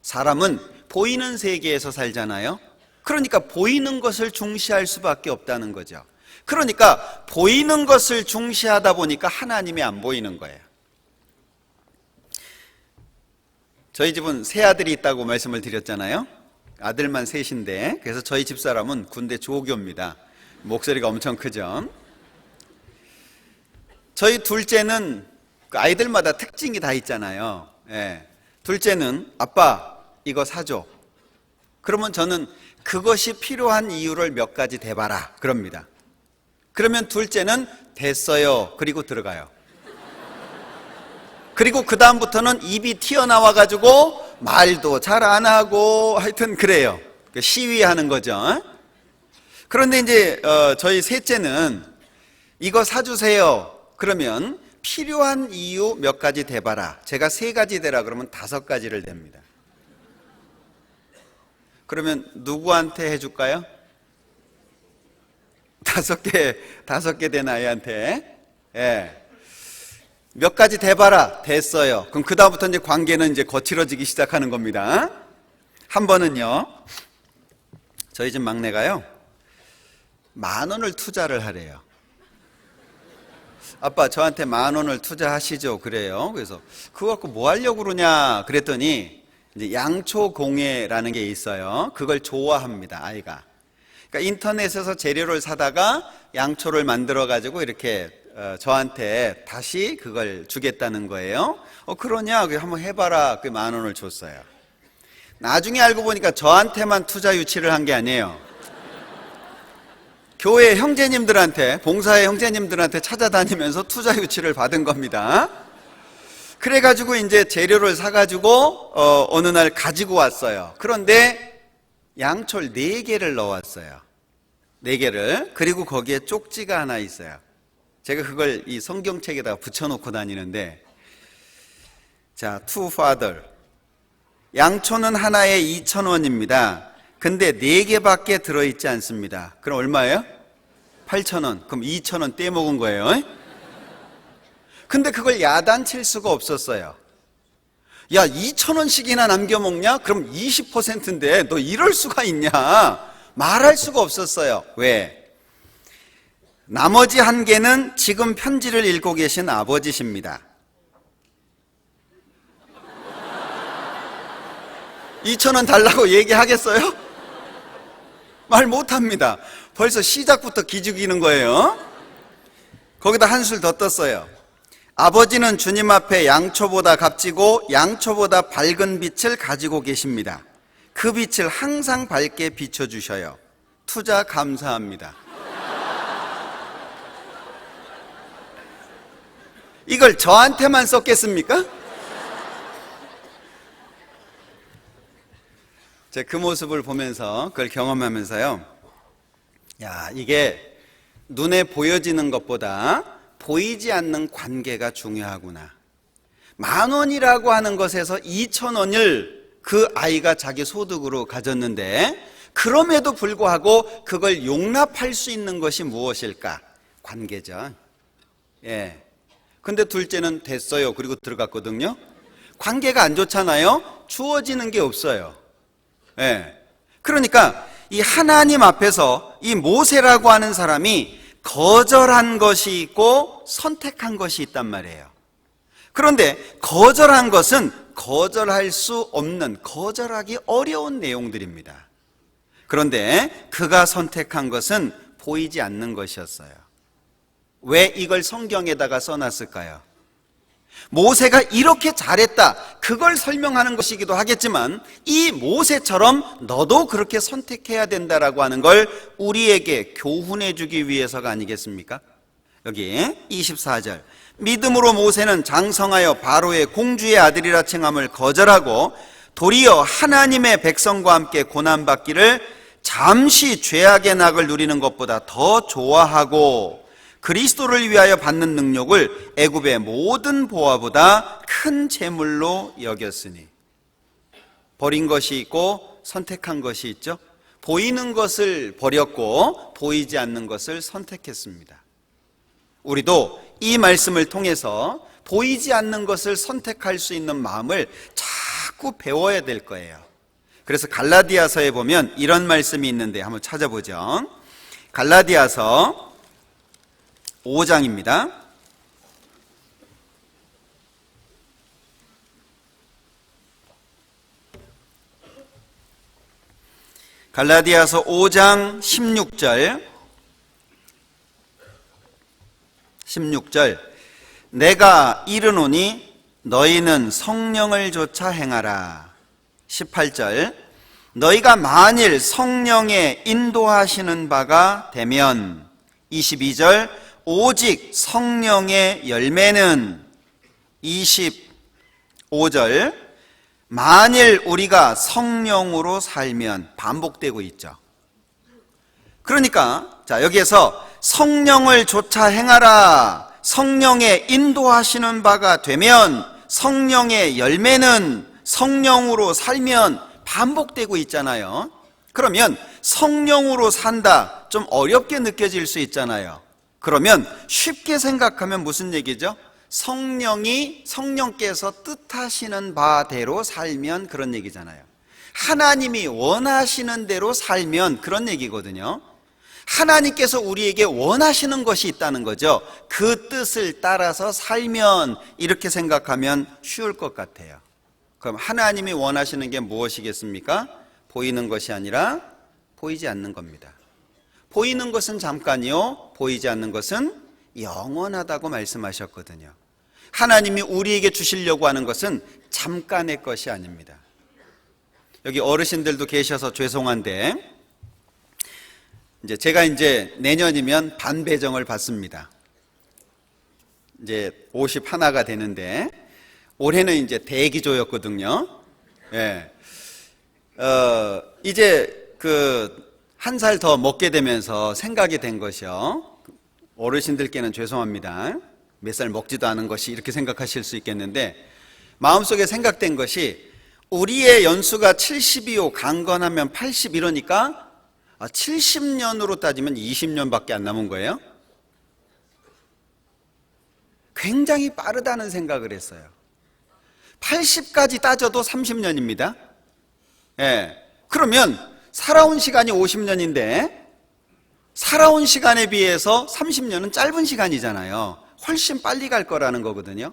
사람은 보이는 세계에서 살잖아요. 그러니까 보이는 것을 중시할 수밖에 없다는 거죠. 그러니까 보이는 것을 중시하다 보니까 하나님이 안 보이는 거예요. 저희 집은 세 아들이 있다고 말씀을 드렸잖아요. 아들만 셋인데, 그래서 저희 집사람은 군대 조교입니다. 목소리가 엄청 크죠. 저희 둘째는 그 아이들마다 특징이 다 있잖아요. 예. 둘째는 아빠 이거 사줘. 그러면 저는 그것이 필요한 이유를 몇 가지 대봐라 그럽니다. 그러면 둘째는 됐어요 그리고 들어가요. 그리고 그 다음부터는 입이 튀어나와 가지고 말도 잘 안 하고 하여튼 그래요. 시위하는 거죠. 그런데 이제 저희 셋째는 이거 사주세요 그러면 필요한 이유 몇 가지 대봐라. 제가 3가지 대라 그러면 5가지를 댑니다. 그러면 누구한테 해줄까요? 5개 된 아이한테. 예. 몇 가지 대봐라. 됐어요. 그럼 그 다음부터 이제 관계는 이제 거칠어지기 시작하는 겁니다. 한 번은요, 저희 집 막내가요, 10,000원을 투자를 하래요. 아빠 저한테 10,000원을 투자하시죠. 그래요. 그래서 그거 갖고 뭐 하려고 그러냐 그랬더니 이제 양초공예라는 게 있어요. 그걸 좋아합니다, 아이가. 그러니까 인터넷에서 재료를 사다가 양초를 만들어 가지고 이렇게 저한테 다시 그걸 주겠다는 거예요. 그러냐? 한번 해봐라. 그 10,000원을 줬어요. 나중에 알고 보니까 저한테만 투자 유치를 한 게 아니에요. 교회 형제님들한테, 봉사의 형제님들한테 찾아다니면서 투자 유치를 받은 겁니다. 그래가지고 이제 재료를 사가지고 어느 날 가지고 왔어요. 그런데 양초를 4개를 넣어왔어요. 4개를. 그리고 거기에 쪽지가 하나 있어요. 제가 그걸 이 성경책에다가 붙여놓고 다니는데, 자, to father. 양초는 하나에 2,000원입니다. 근데 4개밖에 들어있지 않습니다. 그럼 얼마예요? 8,000원. 그럼 2,000원 떼먹은 거예요. 근데 그걸 야단칠 수가 없었어요. 야, 2,000원씩이나 남겨먹냐? 그럼 20%인데 너 이럴 수가 있냐? 말할 수가 없었어요. 왜? 나머지 1개는 지금 편지를 읽고 계신 아버지십니다. 2,000원 달라고 얘기하겠어요? 말 못합니다. 벌써 시작부터 기죽이는 거예요. 거기다 한술 더 떴어요. 아버지는 주님 앞에 양초보다 값지고 양초보다 밝은 빛을 가지고 계십니다. 그 빛을 항상 밝게 비춰주셔요. 투자 감사합니다. 이걸 저한테만 썼겠습니까? 제가 그 모습을 보면서 그걸 경험하면서요, 야, 이게 눈에 보여지는 것보다 보이지 않는 관계가 중요하구나. 10,000원이라고 하는 것에서 2,000원을 그 아이가 자기 소득으로 가졌는데, 그럼에도 불구하고 그걸 용납할 수 있는 것이 무엇일까? 관계죠. 예. 근데 둘째는 됐어요. 그리고 들어갔거든요. 관계가 안 좋잖아요. 주어지는 게 없어요. 예. 그러니까 이 하나님 앞에서 이 모세라고 하는 사람이 거절한 것이 있고 선택한 것이 있단 말이에요. 그런데 거절한 것은 거절할 수 없는, 거절하기 어려운 내용들입니다. 그런데 그가 선택한 것은 보이지 않는 것이었어요. 왜 이걸 성경에다가 써놨을까요? 모세가 이렇게 잘했다, 그걸 설명하는 것이기도 하겠지만, 이 모세처럼 너도 그렇게 선택해야 된다라고 하는 걸 우리에게 교훈해 주기 위해서가 아니겠습니까? 여기 24절, 믿음으로 모세는 장성하여 바로의 공주의 아들이라 칭함을 거절하고 도리어 하나님의 백성과 함께 고난받기를 잠시 죄악의 낙을 누리는 것보다 더 좋아하고 그리스도를 위하여 받는 능력을 애굽의 모든 보화보다 큰 재물로 여겼으니. 버린 것이 있고 선택한 것이 있죠. 보이는 것을 버렸고 보이지 않는 것을 선택했습니다. 우리도 이 말씀을 통해서 보이지 않는 것을 선택할 수 있는 마음을 자꾸 배워야 될 거예요. 그래서 갈라디아서에 보면 이런 말씀이 있는데 한번 찾아보죠. 갈라디아서 5장입니다. 갈라디아서 5장 16절, 내가 이르노니 너희는 성령을 조차 행하라. 18절, 너희가 만일 성령의 인도하시는 바가 되면. 22절, 오직 성령의 열매는. 25절, 만일 우리가 성령으로 살면. 반복되고 있죠. 그러니까 자, 여기에서 성령을 조차 행하라, 성령의 인도하시는 바가 되면, 성령의 열매는, 성령으로 살면, 반복되고 있잖아요. 그러면 성령으로 산다, 좀 어렵게 느껴질 수 있잖아요. 그러면 쉽게 생각하면 무슨 얘기죠? 성령께서 뜻하시는 바대로 살면 그런 얘기잖아요. 하나님이 원하시는 대로 살면 그런 얘기거든요. 하나님께서 우리에게 원하시는 것이 있다는 거죠. 그 뜻을 따라서 살면, 이렇게 생각하면 쉬울 것 같아요. 그럼 하나님이 원하시는 게 무엇이겠습니까? 보이는 것이 아니라 보이지 않는 겁니다. 보이는 것은 잠깐이요, 보이지 않는 것은 영원하다고 말씀하셨거든요. 하나님이 우리에게 주시려고 하는 것은 잠깐의 것이 아닙니다. 여기 어르신들도 계셔서 죄송한데, 제가 내년이면 반배정을 받습니다. 이제 51가 되는데, 올해는 대기조였거든요. 예. 이제 한 살 더 먹게 되면서 생각이 된 것이요. 어르신들께는 죄송합니다. 몇 살 먹지도 않은 것이 이렇게 생각하실 수 있겠는데, 마음속에 생각된 것이, 우리의 연수가 70이요, 강건하면 80 이러니까 70년으로 따지면 20년밖에 안 남은 거예요. 굉장히 빠르다는 생각을 했어요. 80까지 따져도 30년입니다. 예. 그러면 살아온 시간이 50년인데 살아온 시간에 비해서 30년은 짧은 시간이잖아요. 훨씬 빨리 갈 거라는 거거든요.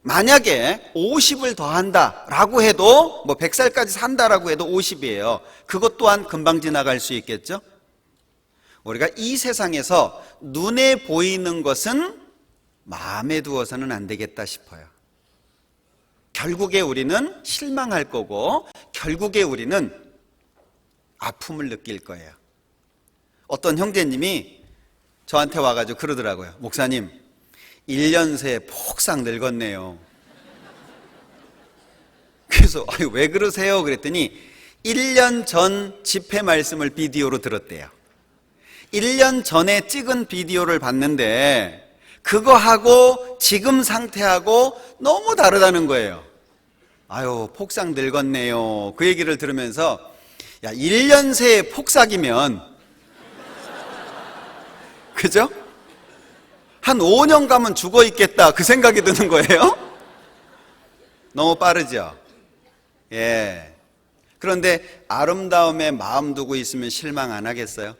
만약에 50을 더한다라고 해도 100살까지 산다라고 해도 50이에요. 그것 또한 금방 지나갈 수 있겠죠? 우리가 이 세상에서 눈에 보이는 것은 마음에 두어서는 안 되겠다 싶어요. 결국에 우리는 실망할 거고, 결국에 우리는 아픔을 느낄 거예요. 어떤 형제님이 저한테 와가지고 그러더라고요. 목사님, 1년 새에 폭삭 늙었네요. 그래서 왜 그러세요? 그랬더니 1년 전 집회 말씀을 비디오로 들었대요. 1년 전에 찍은 비디오를 봤는데 그거하고 지금 상태하고 너무 다르다는 거예요. 아유, 폭삭 늙었네요. 그 얘기를 들으면서, 야, 1년 새에 폭삭이면, 그죠? 한 5년 가면 죽어 있겠다, 그 생각이 드는 거예요. 너무 빠르죠? 예. 그런데 아름다움에 마음 두고 있으면 실망 안 하겠어요?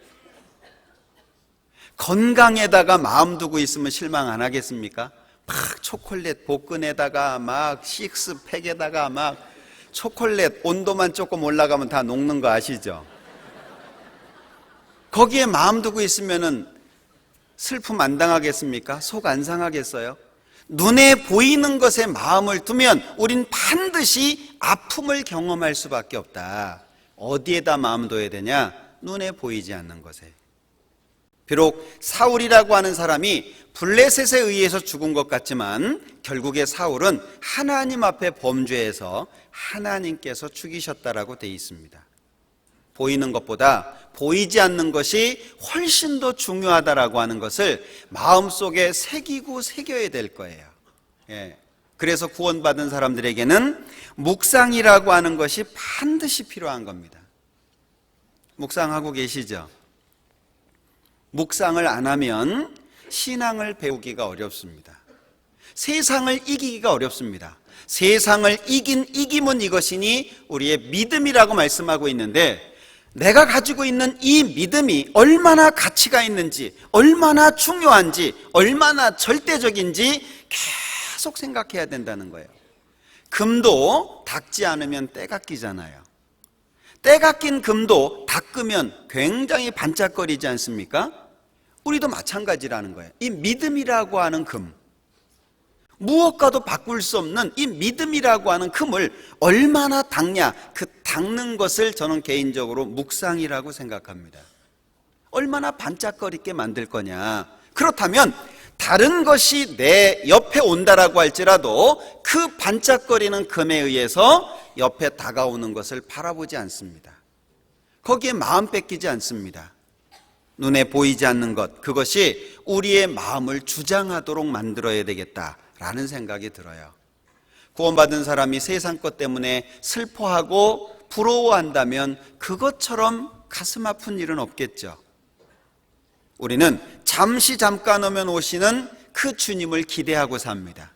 건강에다가 마음 두고 있으면 실망 안 하겠습니까? 막 초콜릿 복근에다가 막 식스팩에다가 막 초콜릿 온도만 조금 올라가면 다 녹는 거 아시죠? 거기에 마음 두고 있으면은 슬픔 안 당하겠습니까? 속 안 상하겠어요? 눈에 보이는 것에 마음을 두면 우린 반드시 아픔을 경험할 수밖에 없다. 어디에다 마음 둬야 되냐? 눈에 보이지 않는 것에. 비록 사울이라고 하는 사람이 블레셋에 의해서 죽은 것 같지만 결국에 사울은 하나님 앞에 범죄해서 하나님께서 죽이셨다라고 되어 있습니다. 보이는 것보다 보이지 않는 것이 훨씬 더 중요하다라고 하는 것을 마음속에 새기고 새겨야 될 거예요. 예. 그래서 구원받은 사람들에게는 묵상이라고 하는 것이 반드시 필요한 겁니다. 묵상하고 계시죠? 묵상을 안 하면 신앙을 배우기가 어렵습니다. 세상을 이기기가 어렵습니다. 세상을 이김은 이것이니 우리의 믿음이라고 말씀하고 있는데, 내가 가지고 있는 이 믿음이 얼마나 가치가 있는지, 얼마나 중요한지, 얼마나 절대적인지 계속 생각해야 된다는 거예요. 금도 닦지 않으면 때가 끼잖아요. 때가 낀 금도 닦으면 굉장히 반짝거리지 않습니까? 우리도 마찬가지라는 거예요. 이 믿음이라고 하는 금, 무엇과도 바꿀 수 없는 이 믿음이라고 하는 금을 얼마나 닦냐, 그 닦는 것을 저는 개인적으로 묵상이라고 생각합니다. 얼마나 반짝거리게 만들 거냐. 그렇다면 다른 것이 내 옆에 온다라고 할지라도 그 반짝거리는 금에 의해서 옆에 다가오는 것을 바라보지 않습니다. 거기에 마음 뺏기지 않습니다. 눈에 보이지 않는 것, 그것이 우리의 마음을 주장하도록 만들어야 되겠다라는 생각이 들어요. 구원받은 사람이 세상 것 때문에 슬퍼하고 부러워한다면 그것처럼 가슴 아픈 일은 없겠죠. 우리는 잠깐 오면 오시는 그 주님을 기대하고 삽니다.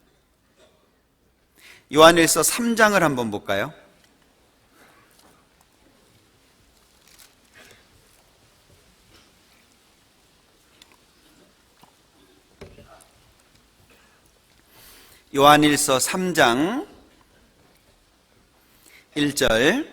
요한일서 3장을 한번 볼까요? 요한일서 3장 1절,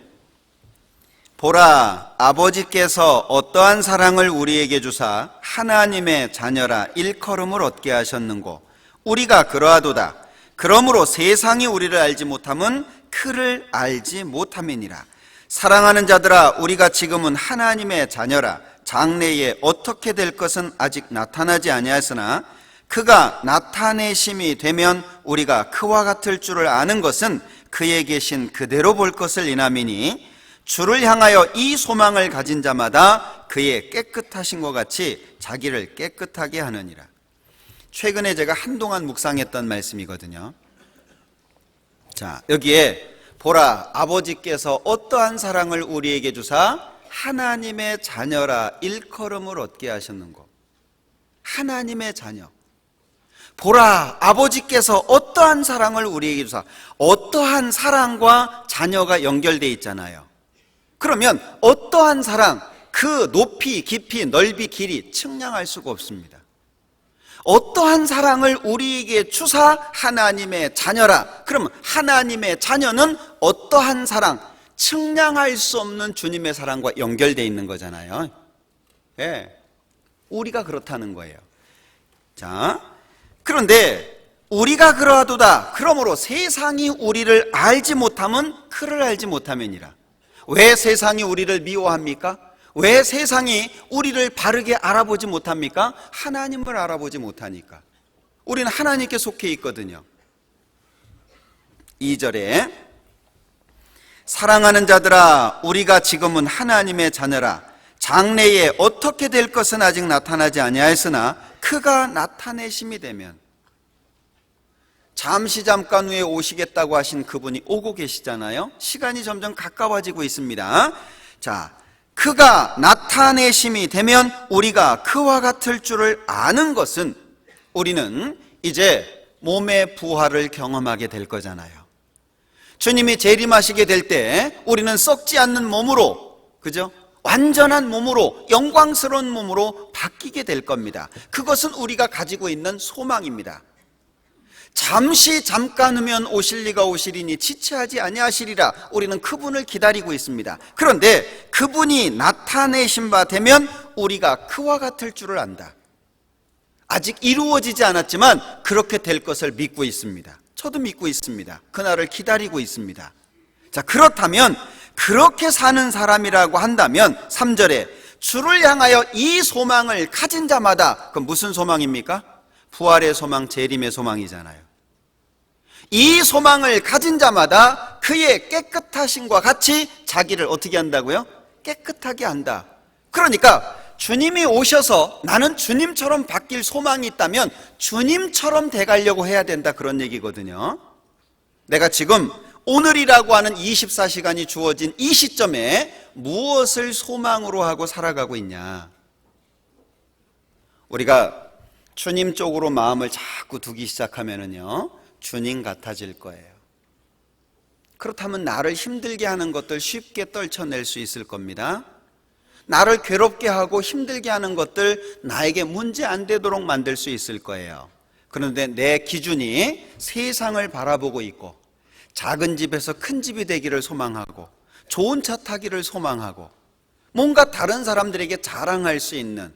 보라, 아버지께서 어떠한 사랑을 우리에게 주사 하나님의 자녀라 일컬음을 얻게 하셨는고 우리가 그러하도다. 그러므로 세상이 우리를 알지 못함은 그를 알지 못함이니라. 사랑하는 자들아, 우리가 지금은 하나님의 자녀라. 장래에 어떻게 될 것은 아직 나타나지 아니하였으나 그가 나타내심이 되면 우리가 그와 같을 줄을 아는 것은 그에 계신 그대로 볼 것을 인함이니 주를 향하여 이 소망을 가진 자마다 그의 깨끗하신 것 같이 자기를 깨끗하게 하느니라. 최근에 제가 한동안 묵상했던 말씀이거든요. 자, 여기에 보라, 아버지께서 어떠한 사랑을 우리에게 주사 하나님의 자녀라 일컬음을 얻게 하셨는고. 하나님의 자녀. 보라, 아버지께서 어떠한 사랑을 우리에게 주사. 어떠한 사랑과 자녀가 연결되어 있잖아요. 그러면 어떠한 사랑, 그 높이, 깊이, 넓이, 길이 측량할 수가 없습니다. 어떠한 사랑을 우리에게 주사 하나님의 자녀라. 그러면 하나님의 자녀는 어떠한 사랑, 측량할 수 없는 주님의 사랑과 연결되어 있는 거잖아요. 예, 우리가 그렇다는 거예요. 자, 그런데 우리가 그러하도다. 그러므로 세상이 우리를 알지 못함은 그를 알지 못함이니라. 왜 세상이 우리를 미워합니까? 왜 세상이 우리를 바르게 알아보지 못합니까? 하나님을 알아보지 못하니까. 우리는 하나님께 속해 있거든요. 2절에 사랑하는 자들아 우리가 지금은 하나님의 자녀라. 장래에 어떻게 될 것은 아직 나타나지 아니하였으나 그가 나타내심이 되면, 잠시 잠깐 후에 오시겠다고 하신 그분이 오고 계시잖아요. 시간이 점점 가까워지고 있습니다. 자, 그가 나타내심이 되면 우리가 그와 같을 줄을 아는 것은, 우리는 이제 몸의 부활을 경험하게 될 거잖아요. 주님이 재림하시게 될 때 우리는 썩지 않는 몸으로, 그죠? 완전한 몸으로, 영광스러운 몸으로 바뀌게 될 겁니다. 그것은 우리가 가지고 있는 소망입니다. 잠시 잠깐 후면 오실 리가 오시리니 지체하지 아니하시리라. 우리는 그분을 기다리고 있습니다. 그런데 그분이 나타내신 바 되면 우리가 그와 같을 줄을 안다. 아직 이루어지지 않았지만 그렇게 될 것을 믿고 있습니다. 저도 믿고 있습니다. 그날을 기다리고 있습니다. 자, 그렇다면 그렇게 사는 사람이라고 한다면 3절에 주를 향하여 이 소망을 가진 자마다, 그 무슨 소망입니까? 부활의 소망, 재림의 소망이잖아요. 이 소망을 가진 자마다 그의 깨끗하심과 같이 자기를 어떻게 한다고요? 깨끗하게 한다. 그러니까 주님이 오셔서 나는 주님처럼 바뀔 소망이 있다면 주님처럼 돼가려고 해야 된다, 그런 얘기거든요. 내가 지금 오늘이라고 하는 24시간이 주어진 이 시점에 무엇을 소망으로 하고 살아가고 있냐? 우리가 주님 쪽으로 마음을 자꾸 두기 시작하면은요, 주님 같아질 거예요. 그렇다면 나를 힘들게 하는 것들 쉽게 떨쳐낼 수 있을 겁니다. 나를 괴롭게 하고 힘들게 하는 것들 나에게 문제 안 되도록 만들 수 있을 거예요. 그런데 내 기준이 세상을 바라보고 있고, 작은 집에서 큰 집이 되기를 소망하고, 좋은 차 타기를 소망하고, 뭔가 다른 사람들에게 자랑할 수 있는,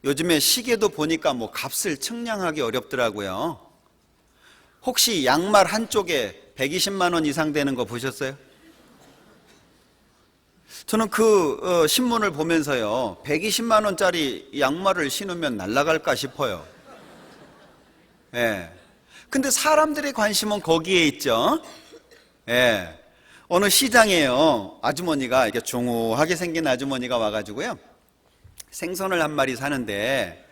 요즘에 시계도 보니까 뭐 값을 측량하기 어렵더라고요. 혹시 양말 한쪽에 120만 원 이상 되는 거 보셨어요? 저는 그 신문을 보면서요, 120만 원짜리 양말을 신으면 날아갈까 싶어요. 예. 근데 사람들의 관심은 거기에 있죠. 예. 어느 시장에요, 아주머니가, 이렇게 중후하게 생긴 아주머니가 와가지고요, 생선을 한 마리 사는데,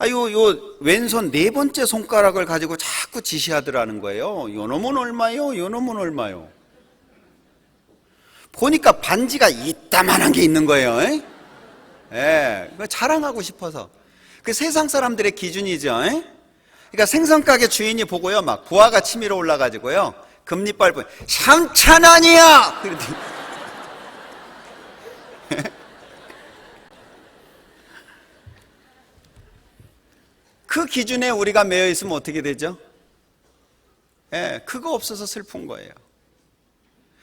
요 왼손 네 번째 손가락을 가지고 자꾸 지시하더라는 거예요. 요 놈은 얼마요? 요 놈은 얼마요? 보니까 반지가 이따만한 게 있는 거예요. 예, 자랑하고 싶어서. 그 세상 사람들의 기준이죠. 그러니까 생선가게 주인이 보고요, 막 부하가 치밀어 올라가지고요, 금리빨 보면 3,000원이야! 그러더니 그 기준에 우리가 매여 있으면 어떻게 되죠? 예, 그거 없어서 슬픈 거예요.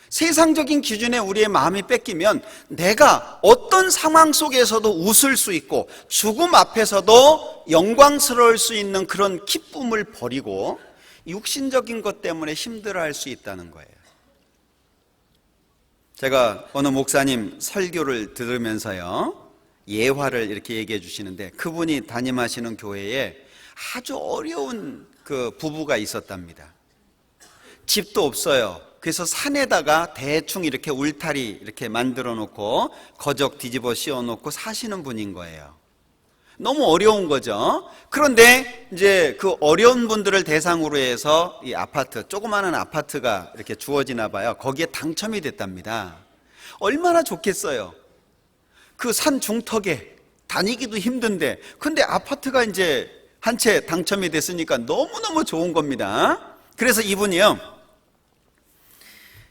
세상적인 기준에 우리의 마음이 뺏기면 내가 어떤 상황 속에서도 웃을 수 있고 죽음 앞에서도 영광스러울 수 있는 그런 기쁨을 버리고 육신적인 것 때문에 힘들어할 수 있다는 거예요. 제가 어느 목사님 설교를 들으면서요, 예화를 이렇게 얘기해 주시는데, 그분이 담임하시는 교회에 아주 어려운 그 부부가 있었답니다. 집도 없어요. 그래서 산에다가 대충 이렇게 울타리 이렇게 만들어 놓고 거적 뒤집어 씌워 놓고 사시는 분인 거예요. 너무 어려운 거죠. 그런데 이제 그 어려운 분들을 대상으로 해서 이 아파트, 조그마한 아파트가 이렇게 주어지나 봐요. 거기에 당첨이 됐답니다. 얼마나 좋겠어요. 그 산 중턱에 다니기도 힘든데, 근데 아파트가 이제 한 채 당첨이 됐으니까 너무너무 좋은 겁니다. 그래서 이분이요,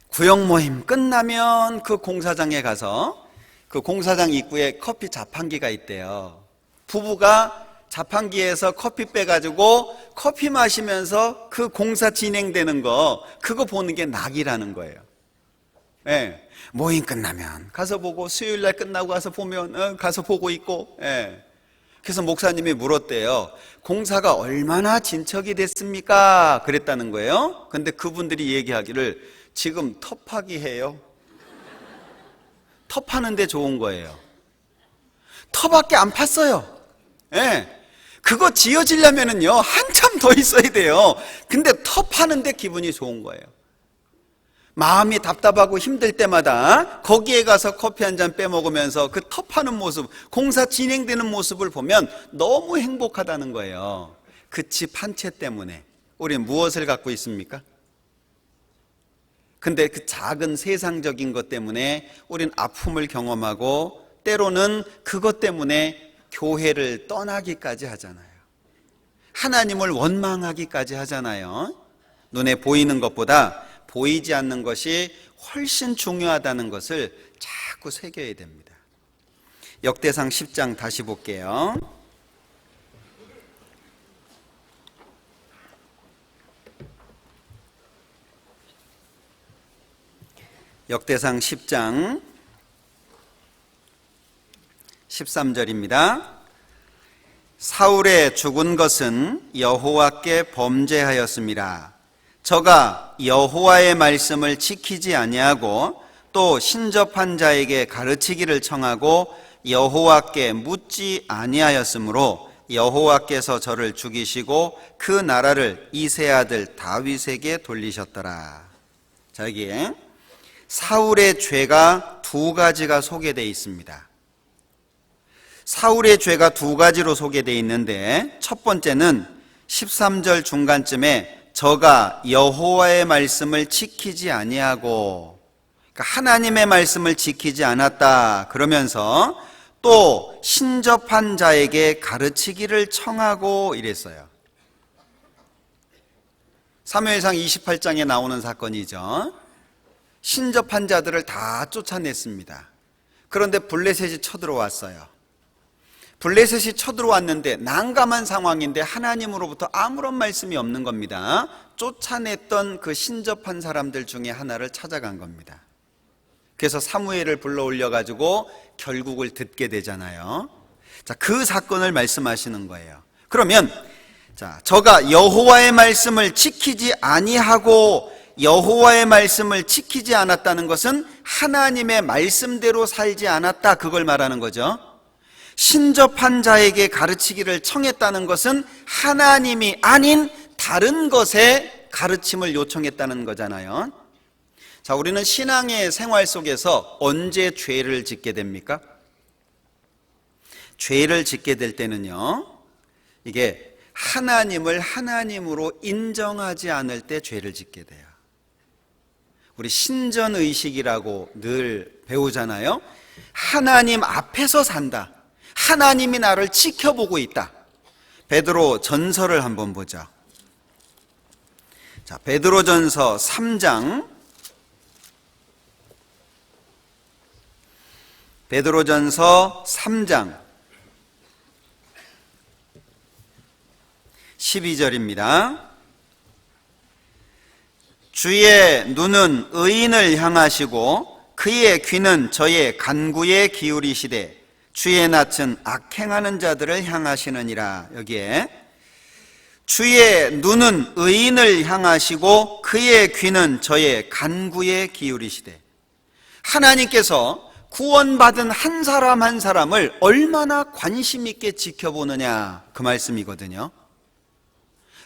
구역 모임 끝나면 그 공사장에 가서, 그 공사장 입구에 커피 자판기가 있대요. 부부가 자판기에서 커피 빼가지고 커피 마시면서 그 공사 진행되는 거, 그거 보는 게 낙이라는 거예요. 예. 모임 끝나면 가서 보고, 수요일날 끝나고 가서 보면 가서 보고 있고. 예. 그래서 목사님이 물었대요. 공사가 얼마나 진척이 됐습니까? 그랬다는 거예요. 근데 그분들이 얘기하기를 지금 터파기 해요. 터파는 데 좋은 거예요. 터밖에 안 팠어요. 예. 그거 지어지려면은요 한참 더 있어야 돼요. 근데 텁하는데 기분이 좋은 거예요. 마음이 답답하고 힘들 때마다 거기에 가서 커피 한 잔 빼먹으면서 그 텁하는 모습, 공사 진행되는 모습을 보면 너무 행복하다는 거예요. 그 집 한 채 때문에 우리는 무엇을 갖고 있습니까? 근데 그 작은 세상적인 것 때문에 우리는 아픔을 경험하고 때로는 그것 때문에 교회를 떠나기까지 하잖아요. 하나님을 원망하기까지 하잖아요. 눈에 보이는 것보다 보이지 않는 것이 훨씬 중요하다는 것을 자꾸 새겨야 됩니다. 역대상 10장 다시 볼게요. 역대상 10장 13절입니다. 사울의 죽은 것은 여호와께 범죄하였습니다. 저가 여호와의 말씀을 지키지 아니하고 또 신접한 자에게 가르치기를 청하고 여호와께 묻지 아니하였으므로 여호와께서 저를 죽이시고 그 나라를 이새 아들 다윗에게 돌리셨더라. 자, 여기에 사울의 죄가 두 가지가 소개되어 있습니다. 사울의 죄가 두 가지로 소개되어 있는데 첫 번째는 13절 중간쯤에 저가 여호와의 말씀을 지키지 아니하고, 그러니까 하나님의 말씀을 지키지 않았다 그러면서 또 신접한 자에게 가르치기를 청하고 이랬어요. 사무엘상 28장에 나오는 사건이죠. 신접한 자들을 다 쫓아냈습니다. 그런데 블레셋이 쳐들어왔어요. 블레셋이 쳐들어왔는데 난감한 상황인데 하나님으로부터 아무런 말씀이 없는 겁니다. 쫓아냈던 그 신접한 사람들 중에 하나를 찾아간 겁니다. 그래서 사무엘을 불러 올려가지고 결국을 듣게 되잖아요. 자, 그 사건을 말씀하시는 거예요. 그러면 자, 저가 여호와의 말씀을 지키지 아니하고 여호와의 말씀을 지키지 않았다는 것은 하나님의 말씀대로 살지 않았다, 그걸 말하는 거죠. 신접한 자에게 가르치기를 청했다는 것은 하나님이 아닌 다른 것에 가르침을 요청했다는 거잖아요. 자, 우리는 신앙의 생활 속에서 언제 죄를 짓게 됩니까? 죄를 짓게 될 때는요, 이게 하나님을 하나님으로 인정하지 않을 때 죄를 짓게 돼요. 우리 신전의식이라고 늘 배우잖아요. 하나님 앞에서 산다. 하나님이 나를 지켜보고 있다. 베드로 전서를 한번 보죠. 자, 베드로 전서 3장. 베드로 전서 3장 12절입니다. 주의 눈은 의인을 향하시고 그의 귀는 저의 간구에 기울이시되 주의 낯은 악행하는 자들을 향하시느니라. 여기에 주의 눈은 의인을 향하시고 그의 귀는 저의 간구에 기울이시되, 하나님께서 구원받은 한 사람 한 사람을 얼마나 관심 있게 지켜보느냐, 그 말씀이거든요.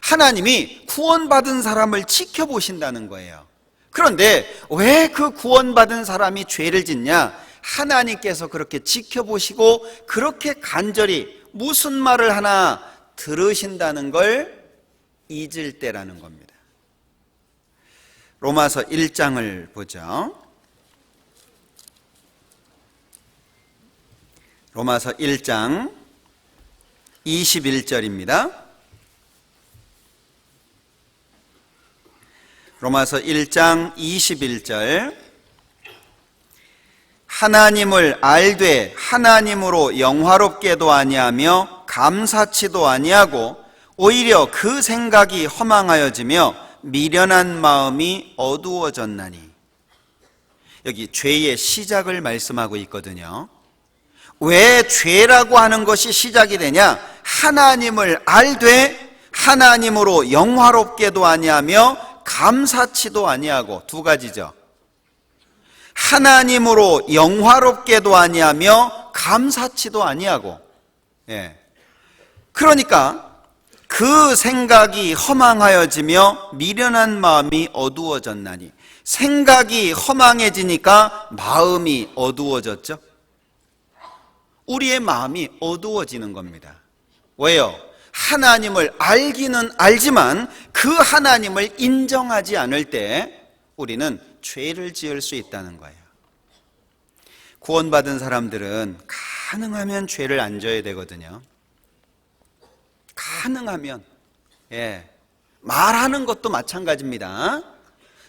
하나님이 구원받은 사람을 지켜보신다는 거예요. 그런데 왜 그 구원받은 사람이 죄를 짓냐? 하나님께서 그렇게 지켜보시고 그렇게 간절히 무슨 말을 하나 들으신다는 걸 잊을 때라는 겁니다. 로마서 1장을 보죠. 로마서 1장 21절입니다. 로마서 1장 21절. 하나님을 알되 하나님으로 영화롭게도 아니하며 감사치도 아니하고 오히려 그 생각이 허망하여지며 미련한 마음이 어두워졌나니. 여기 죄의 시작을 말씀하고 있거든요. 왜 죄라고 하는 것이 시작이 되냐? 하나님을 알되 하나님으로 영화롭게도 아니하며 감사치도 아니하고, 두 가지죠. 하나님으로 영화롭게도 아니하며 감사치도 아니하고. 예. 그러니까 그 생각이 허망하여지며 미련한 마음이 어두워졌나니, 생각이 허망해지니까 마음이 어두워졌죠. 우리의 마음이 어두워지는 겁니다. 왜요? 하나님을 알기는 알지만 그 하나님을 인정하지 않을 때 우리는 죄를 지을 수 있다는 거예요. 구원받은 사람들은 가능하면 죄를 안 져야 되거든요. 가능하면. 말하는 것도 마찬가지입니다.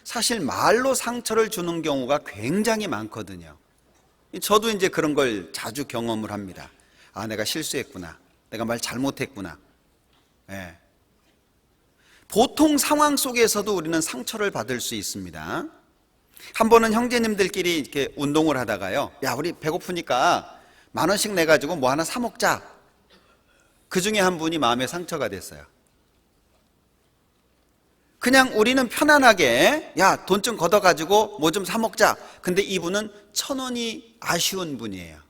사실 말로 상처를 주는 경우가 굉장히 많거든요. 저도 이제 그런 걸 자주 경험을 합니다. 아, 내가 실수했구나. 내가 말 잘못했구나. 보통 상황 속에서도 우리는 상처를 받을 수 있습니다. 한 번은 형제님들끼리 이렇게 운동을 하다가요, 야, 우리 배고프니까 10,000원씩 내가지고 뭐 하나 사 먹자. 그 중에 한 분이 마음에 상처가 됐어요. 그냥 우리는 편안하게, 야, 돈 좀 걷어가지고 뭐 좀 사 먹자. 근데 이분은 1,000원이 아쉬운 분이에요.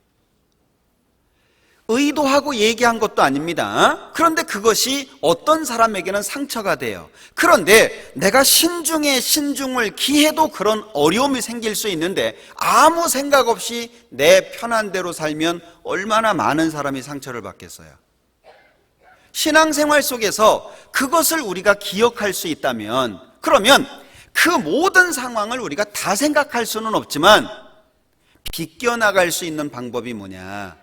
의도하고 얘기한 것도 아닙니다. 그런데 그것이 어떤 사람에게는 상처가 돼요. 그런데 내가 신중에 신중을 기해도 그런 어려움이 생길 수 있는데, 아무 생각 없이 내 편한 대로 살면 얼마나 많은 사람이 상처를 받겠어요. 신앙생활 속에서 그것을 우리가 기억할 수 있다면, 그러면 그 모든 상황을 우리가 다 생각할 수는 없지만 비껴나갈 수 있는 방법이 뭐냐?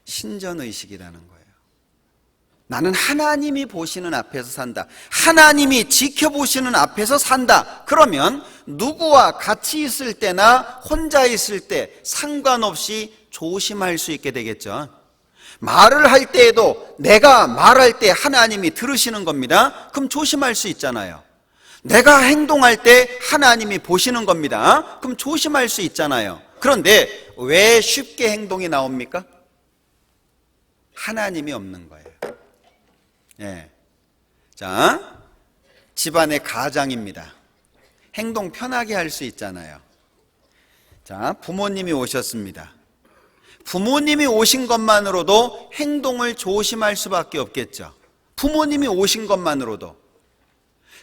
신전의식이라는 거예요. 나는 하나님이 보시는 앞에서 산다. 하나님이 지켜보시는 앞에서 산다. 그러면 누구와 같이 있을 때나 혼자 있을 때 상관없이 조심할 수 있게 되겠죠. 말을 할 때에도 내가 말할 때 하나님이 들으시는 겁니다. 그럼 조심할 수 있잖아요. 내가 행동할 때 하나님이 보시는 겁니다. 그럼 조심할 수 있잖아요. 그런데 왜 쉽게 행동이 나옵니까? 하나님이 없는 거예요. 자, 집안의 가장입니다. 행동 편하게 할 수 있잖아요. 자, 부모님이 오셨습니다. 부모님이 오신 것만으로도 행동을 조심할 수밖에 없겠죠. 부모님이 오신 것만으로도.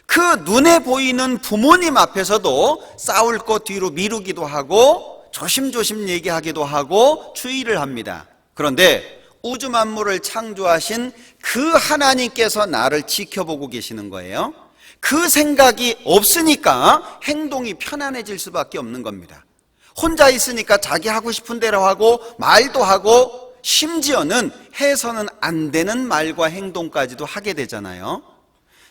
그 눈에 보이는 부모님 앞에서도 싸울 것 뒤로 미루기도 하고 조심조심 얘기하기도 하고 주의를 합니다. 그런데 우주 만물을 창조하신 그 하나님께서 나를 지켜보고 계시는 거예요. 그 생각이 없으니까 행동이 편안해질 수밖에 없는 겁니다. 혼자 있으니까 자기 하고 싶은 대로 하고 말도 하고 심지어는 해서는 안 되는 말과 행동까지도 하게 되잖아요.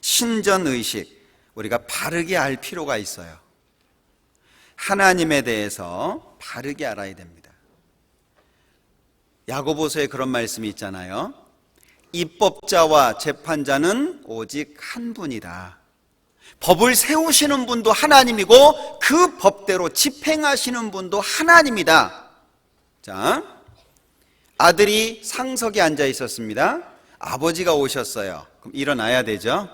신전의식, 우리가 바르게 알 필요가 있어요. 하나님에 대해서 바르게 알아야 됩니다. 야고보서에 그런 말씀이 있잖아요. 입법자와 재판자는 오직 한 분이다. 법을 세우시는 분도 하나님이고 그 법대로 집행하시는 분도 하나님이다. 자, 아들이 상석에 앉아 있었습니다. 아버지가 오셨어요. 그럼 일어나야 되죠.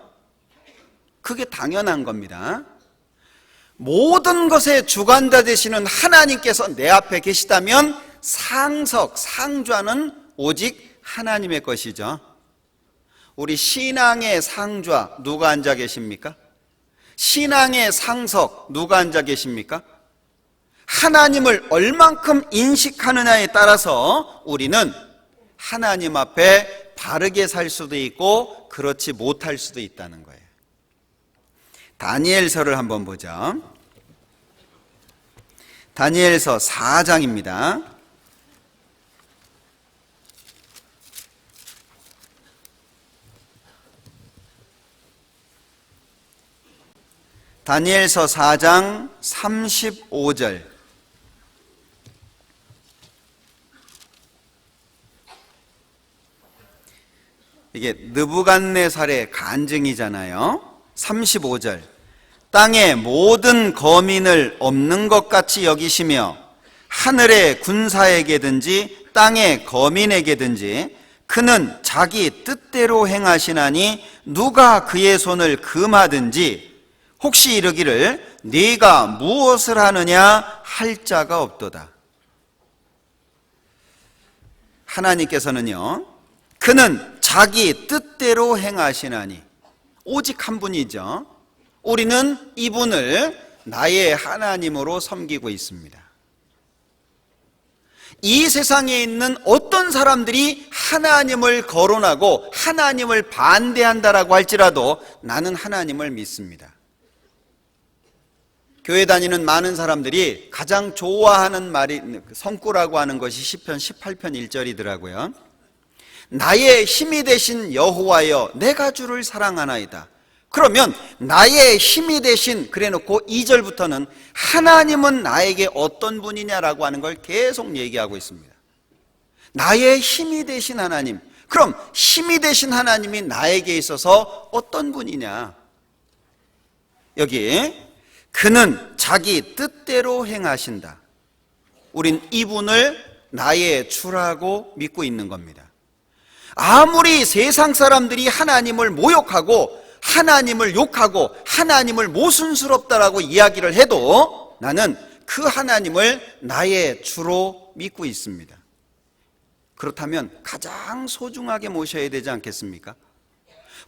그게 당연한 겁니다. 모든 것의 주관자 되시는 하나님께서 내 앞에 계시다면 상석, 상좌는 오직 하나님의 것이죠. 우리 신앙의 상좌 누가 앉아 계십니까? 신앙의 상석 누가 앉아 계십니까? 하나님을 얼만큼 인식하느냐에 따라서 우리는 하나님 앞에 바르게 살 수도 있고 그렇지 못할 수도 있다는 거예요. 다니엘서를 한번 보죠. 다니엘서 4장입니다. 다니엘서 4장 35절. 이게 느부갓네살의 간증이잖아요. 35절. 땅의 모든 거민을 없는 것 같이 여기시며 하늘의 군사에게든지 땅의 거민에게든지 그는 자기 뜻대로 행하시나니 누가 그의 손을 금하든지 혹시 이르기를 네가 무엇을 하느냐 할 자가 없도다. 하나님께서는요, 그는 자기 뜻대로 행하시나니, 오직 한 분이죠. 우리는 이분을 나의 하나님으로 섬기고 있습니다. 이 세상에 있는 어떤 사람들이 하나님을 거론하고 하나님을 반대한다라고 할지라도 나는 하나님을 믿습니다. 교회 다니는 많은 사람들이 가장 좋아하는 말이, 성구라고 하는 것이 시편 18편 1절이더라고요. 나의 힘이 되신 여호와여, 내가 주를 사랑하나이다. 그러면 나의 힘이 되신, 그래놓고 2절부터는 하나님은 나에게 어떤 분이냐라고 하는 걸 계속 얘기하고 있습니다. 나의 힘이 되신 하나님. 그럼 힘이 되신 하나님이 나에게 있어서 어떤 분이냐? 여기 그는 자기 뜻대로 행하신다. 우린 이분을 나의 주라고 믿고 있는 겁니다. 아무리 세상 사람들이 하나님을 모욕하고 하나님을 욕하고 하나님을 모순스럽다라고 이야기를 해도 나는 그 하나님을 나의 주로 믿고 있습니다. 그렇다면 가장 소중하게 모셔야 되지 않겠습니까?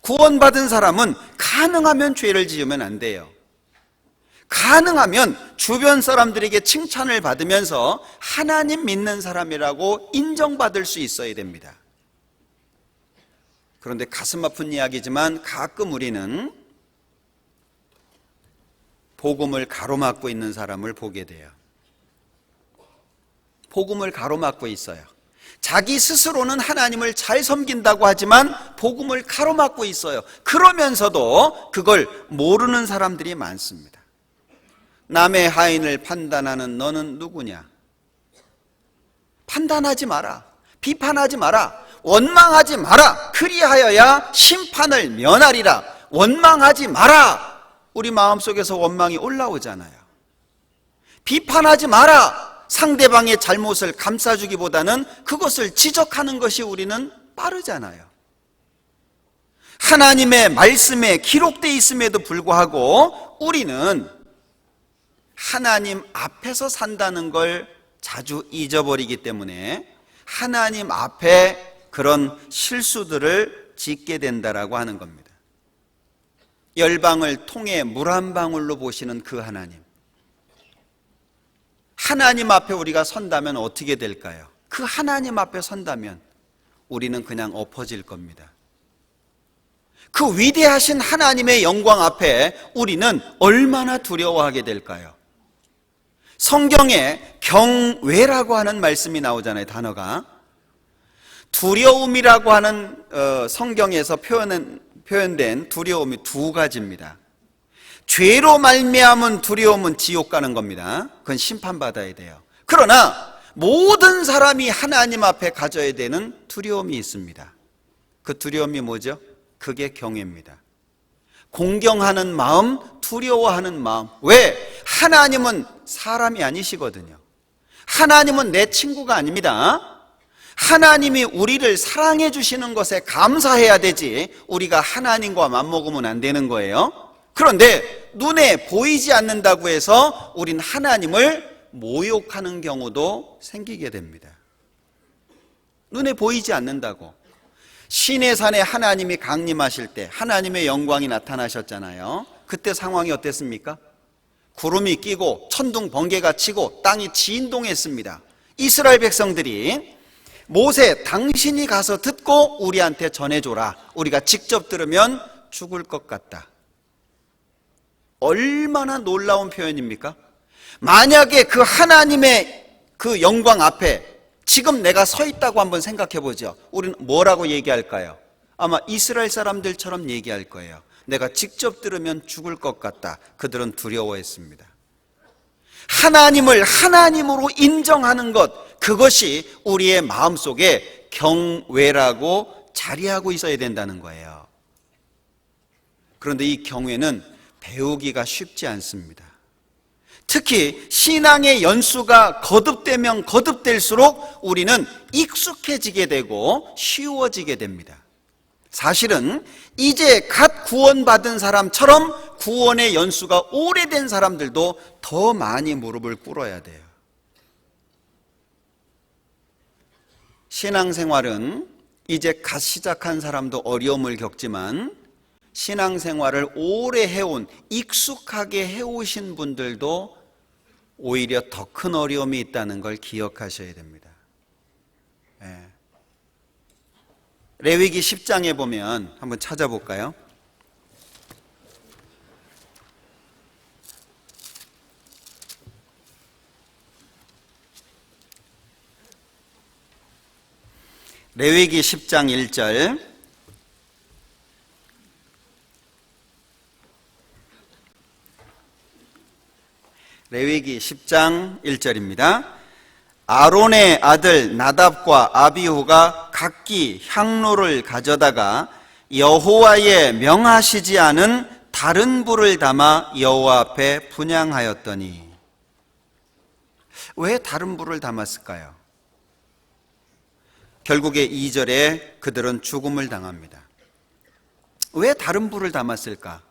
구원받은 사람은 가능하면 죄를 지으면 안 돼요. 가능하면 주변 사람들에게 칭찬을 받으면서 하나님 믿는 사람이라고 인정받을 수 있어야 됩니다. 그런데 가슴 아픈 이야기지만 가끔 우리는 복음을 가로막고 있는 사람을 보게 돼요. 복음을 가로막고 있어요. 자기 스스로는 하나님을 잘 섬긴다고 하지만 복음을 가로막고 있어요. 그러면서도 그걸 모르는 사람들이 많습니다. 남의 하인을 판단하는 너는 누구냐? 판단하지 마라. 비판하지 마라. 원망하지 마라. 그리하여야 심판을 면하리라. 원망하지 마라. 우리 마음속에서 원망이 올라오잖아요. 비판하지 마라. 상대방의 잘못을 감싸주기보다는 그것을 지적하는 것이 우리는 빠르잖아요. 하나님의 말씀에 기록되어 있음에도 불구하고 우리는 하나님 앞에서 산다는 걸 자주 잊어버리기 때문에 하나님 앞에 그런 실수들을 짓게 된다라고 하는 겁니다. 열방을 통해 물 한 방울로 보시는 그 하나님. 하나님 앞에 우리가 선다면 어떻게 될까요? 그 하나님 앞에 선다면 우리는 그냥 엎어질 겁니다. 그 위대하신 하나님의 영광 앞에 우리는 얼마나 두려워하게 될까요? 성경에 경외라고 하는 말씀이 나오잖아요. 단어가 두려움이라고 하는 성경에서 표현된 두려움이 두 가지입니다. 죄로 말미암은 두려움은 지옥 가는 겁니다. 그건 심판받아야 돼요. 그러나 모든 사람이 하나님 앞에 가져야 되는 두려움이 있습니다. 그 두려움이 뭐죠? 그게 경외입니다. 공경하는 마음, 두려워하는 마음. 왜? 하나님은 사람이 아니시거든요. 하나님은 내 친구가 아닙니다. 하나님이 우리를 사랑해 주시는 것에 감사해야 되지 우리가 하나님과 맞먹으면 안 되는 거예요. 그런데 눈에 보이지 않는다고 해서 우린 하나님을 모욕하는 경우도 생기게 됩니다. 눈에 보이지 않는다고. 시내산에 하나님이 강림하실 때 하나님의 영광이 나타나셨잖아요. 그때 상황이 어땠습니까? 구름이 끼고 천둥 번개가 치고 땅이 진동했습니다. 이스라엘 백성들이 모세, 당신이 가서 듣고 우리한테 전해줘라. 우리가 직접 들으면 죽을 것 같다. 얼마나 놀라운 표현입니까? 만약에 그 하나님의 그 영광 앞에 지금 내가 서 있다고 한번 생각해 보죠. 우리는 뭐라고 얘기할까요? 아마 이스라엘 사람들처럼 얘기할 거예요. 내가 직접 들으면 죽을 것 같다. 그들은 두려워했습니다. 하나님을 하나님으로 인정하는 것, 그것이 우리의 마음속에 경외라고 자리하고 있어야 된다는 거예요. 그런데 이 경외는 배우기가 쉽지 않습니다. 특히 신앙의 연수가 거듭되면 거듭될수록 우리는 익숙해지게 되고 쉬워지게 됩니다. 사실은 이제 갓 구원받은 사람처럼 구원의 연수가 오래된 사람들도 더 많이 무릎을 꿇어야 돼요. 신앙생활은 이제 갓 시작한 사람도 어려움을 겪지만 신앙생활을 오래 해온, 익숙하게 해오신 분들도 오히려 더 큰 어려움이 있다는 걸 기억하셔야 됩니다. 레위기 10장에 보면 한번 찾아볼까요? 레위기 10장 1절. 레위기 10장 1절입니다. 아론의 아들 나답과 아비후가 각기 향로를 가져다가 여호와의 명하시지 않은 다른 불을 담아 여호와 앞에 분향하였더니. 왜 다른 불을 담았을까요? 결국에 2절에 그들은 죽음을 당합니다. 왜 다른 불을 담았을까?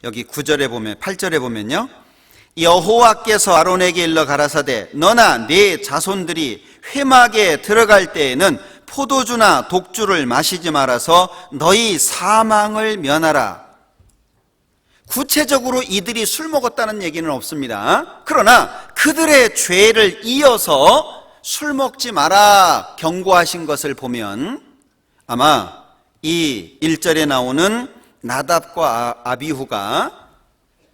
여기 9절에 보면, 8절에 보면요, 여호와께서 아론에게 일러 가라사대 너나 네 자손들이 회막에 들어갈 때에는 포도주나 독주를 마시지 말아서 너희 사망을 면하라. 구체적으로 이들이 술 먹었다는 얘기는 없습니다. 그러나 그들의 죄를 이어서 술 먹지 마라 경고하신 것을 보면 아마 이 1절에 나오는 나답과 아비후가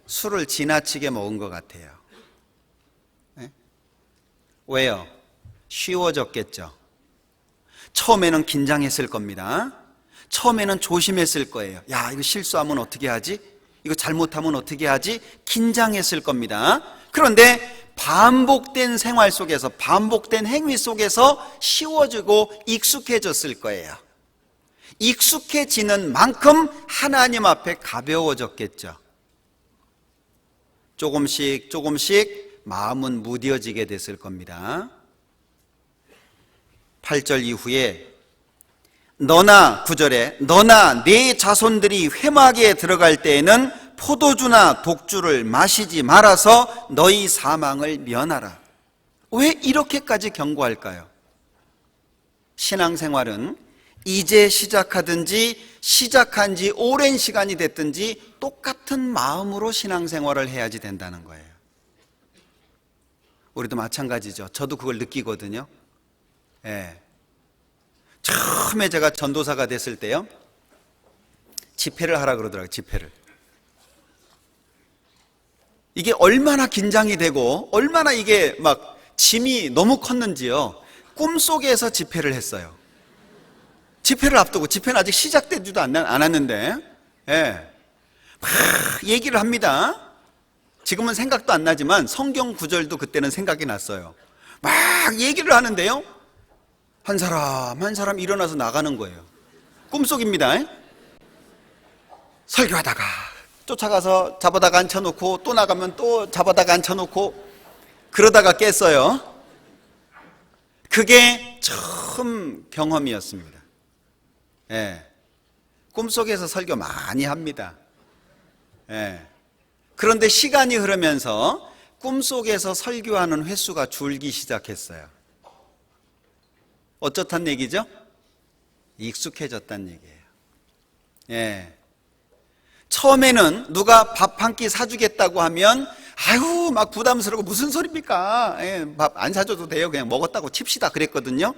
술을 지나치게 먹은 것 같아요. 네? 왜요? 쉬워졌겠죠. 처음에는 긴장했을 겁니다. 처음에는 조심했을 거예요. 야, 이거 실수하면 어떻게 하지? 이거 잘못하면 어떻게 하지? 긴장했을 겁니다. 그런데 반복된 생활 속에서, 반복된 행위 속에서 쉬워지고 익숙해졌을 거예요. 익숙해지는 만큼 하나님 앞에 가벼워졌겠죠. 조금씩 조금씩 마음은 무뎌지게 됐을 겁니다. 8절 이후에 너나 9절에 너나 네 자손들이 회막에 들어갈 때에는 포도주나 독주를 마시지 말아서 너희 사망을 면하라. 왜 이렇게까지 경고할까요? 신앙생활은 이제 시작하든지 시작한 지 오랜 시간이 됐든지 똑같은 마음으로 신앙생활을 해야지 된다는 거예요. 우리도 마찬가지죠. 저도 그걸 느끼거든요. 예. 처음에 제가 전도사가 됐을 때요, 집회를 하라 그러더라고요. 집회를. 이게 얼마나 긴장이 되고 얼마나 이게 막 짐이 너무 컸는지요. 꿈속에서 집회를 했어요. 집회를 앞두고, 집회는 아직 시작되지도 않았는데, 예, 막 얘기를 합니다. 지금은 생각도 안 나지만 성경 구절도 그때는 생각이 났어요. 막 얘기를 하는데요, 한 사람 한 사람 일어나서 나가는 거예요. 꿈속입니다. 설교하다가 쫓아가서 잡아다가 앉혀놓고 또 나가면 또 잡아다가 앉혀놓고 그러다가 깼어요. 그게 처음 경험이었습니다. 예. 꿈속에서 설교 많이 합니다. 예. 그런데 시간이 흐르면서 꿈속에서 설교하는 횟수가 줄기 시작했어요. 어쩌단 얘기죠? 익숙해졌단 얘기예요. 예. 처음에는 누가 밥 한 끼 사주겠다고 하면 아유 막 부담스러워, 무슨 소리입니까? 예, 밥 안 사줘도 돼요, 그냥 먹었다고 칩시다 그랬거든요.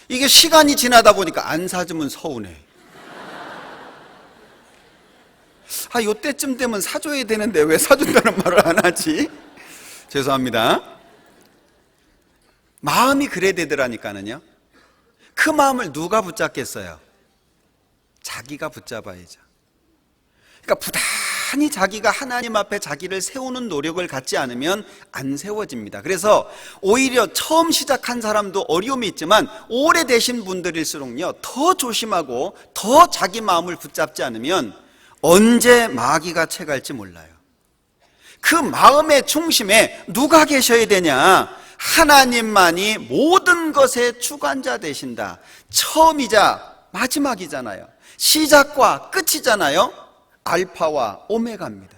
이게 시간이 지나다 보니까 안 사주면 서운해. 아, 요때쯤 되면 사줘야 되는데 왜 사준다는 말을 안 하지? 죄송합니다. 마음이 그래 되더라니까는요. 그 마음을 누가 붙잡겠어요? 자기가 붙잡아야죠. 그러니까 부단히 자기가 하나님 앞에 자기를 세우는 노력을 갖지 않으면 안 세워집니다. 그래서 오히려 처음 시작한 사람도 어려움이 있지만 오래되신 분들일수록요, 더 조심하고 더 자기 마음을 붙잡지 않으면 언제 마귀가 채갈지 몰라요. 그 마음의 중심에 누가 계셔야 되냐? 하나님만이 모든 것의 주관자 되신다. 처음이자 마지막이잖아요. 시작과 끝이잖아요. 알파와 오메가입니다.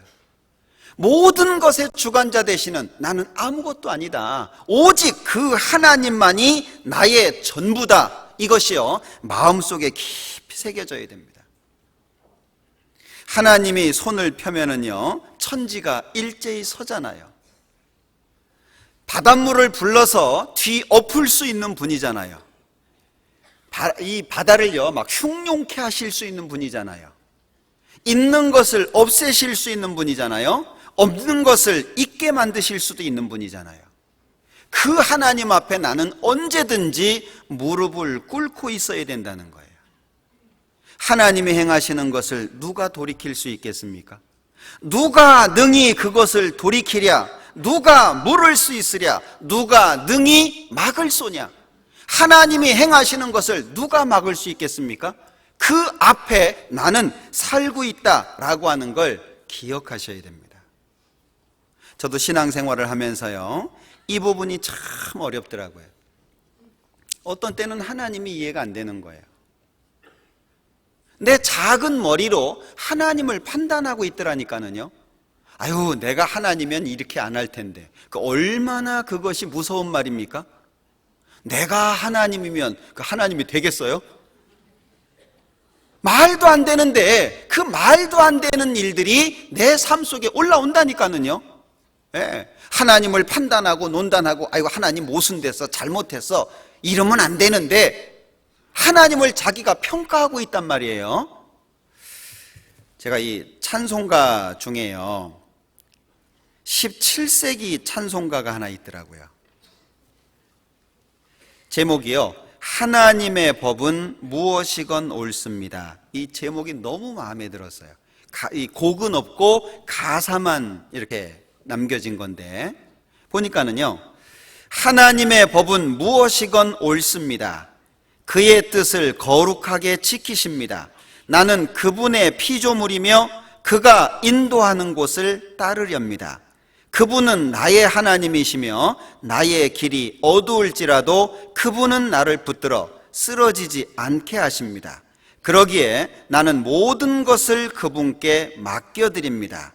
모든 것의 주관자 되시는 나는 아무것도 아니다. 오직 그 하나님만이 나의 전부다. 이것이요, 마음속에 깊이 새겨져야 됩니다. 하나님이 손을 펴면은요, 천지가 일제히 서잖아요. 바닷물을 불러서 뒤엎을 수 있는 분이잖아요. 이 바다를요, 막 흉용케 하실 수 있는 분이잖아요. 있는 것을 없애실 수 있는 분이잖아요. 없는 것을 있게 만드실 수도 있는 분이잖아요. 그 하나님 앞에 나는 언제든지 무릎을 꿇고 있어야 된다는 거예요. 하나님이 행하시는 것을 누가 돌이킬 수 있겠습니까? 누가 능히 그것을 돌이키랴? 누가 물을 수 있으랴? 누가 능히 막을 쏘냐? 하나님이 행하시는 것을 누가 막을 수 있겠습니까? 그 앞에 나는 살고 있다라고 하는 걸 기억하셔야 됩니다. 저도 신앙생활을 하면서요, 이 부분이 참 어렵더라고요. 어떤 때는 하나님이 이해가 안 되는 거예요. 내 작은 머리로 하나님을 판단하고 있더라니까는요. 아유, 내가 하나님이면 이렇게 안 할 텐데. 얼마나 그것이 무서운 말입니까? 내가 하나님이면 그 하나님이 되겠어요? 말도 안 되는데 그 말도 안 되는 일들이 내 삶 속에 올라온다니까는요. 예, 하나님을 판단하고 논단하고, 아이고 하나님 모순됐어, 잘못했어, 이러면 안 되는데 하나님을 자기가 평가하고 있단 말이에요. 제가 이 찬송가 중에요, 17세기 찬송가가 하나 있더라고요. 제목이요, 하나님의 법은 무엇이건 옳습니다. 이 제목이 너무 마음에 들었어요. 이 곡은 없고 가사만 이렇게 남겨진 건데, 보니까는요, 하나님의 법은 무엇이건 옳습니다. 그의 뜻을 거룩하게 지키십니다. 나는 그분의 피조물이며 그가 인도하는 곳을 따르렵니다. 그분은 나의 하나님이시며 나의 길이 어두울지라도 그분은 나를 붙들어 쓰러지지 않게 하십니다. 그러기에 나는 모든 것을 그분께 맡겨드립니다.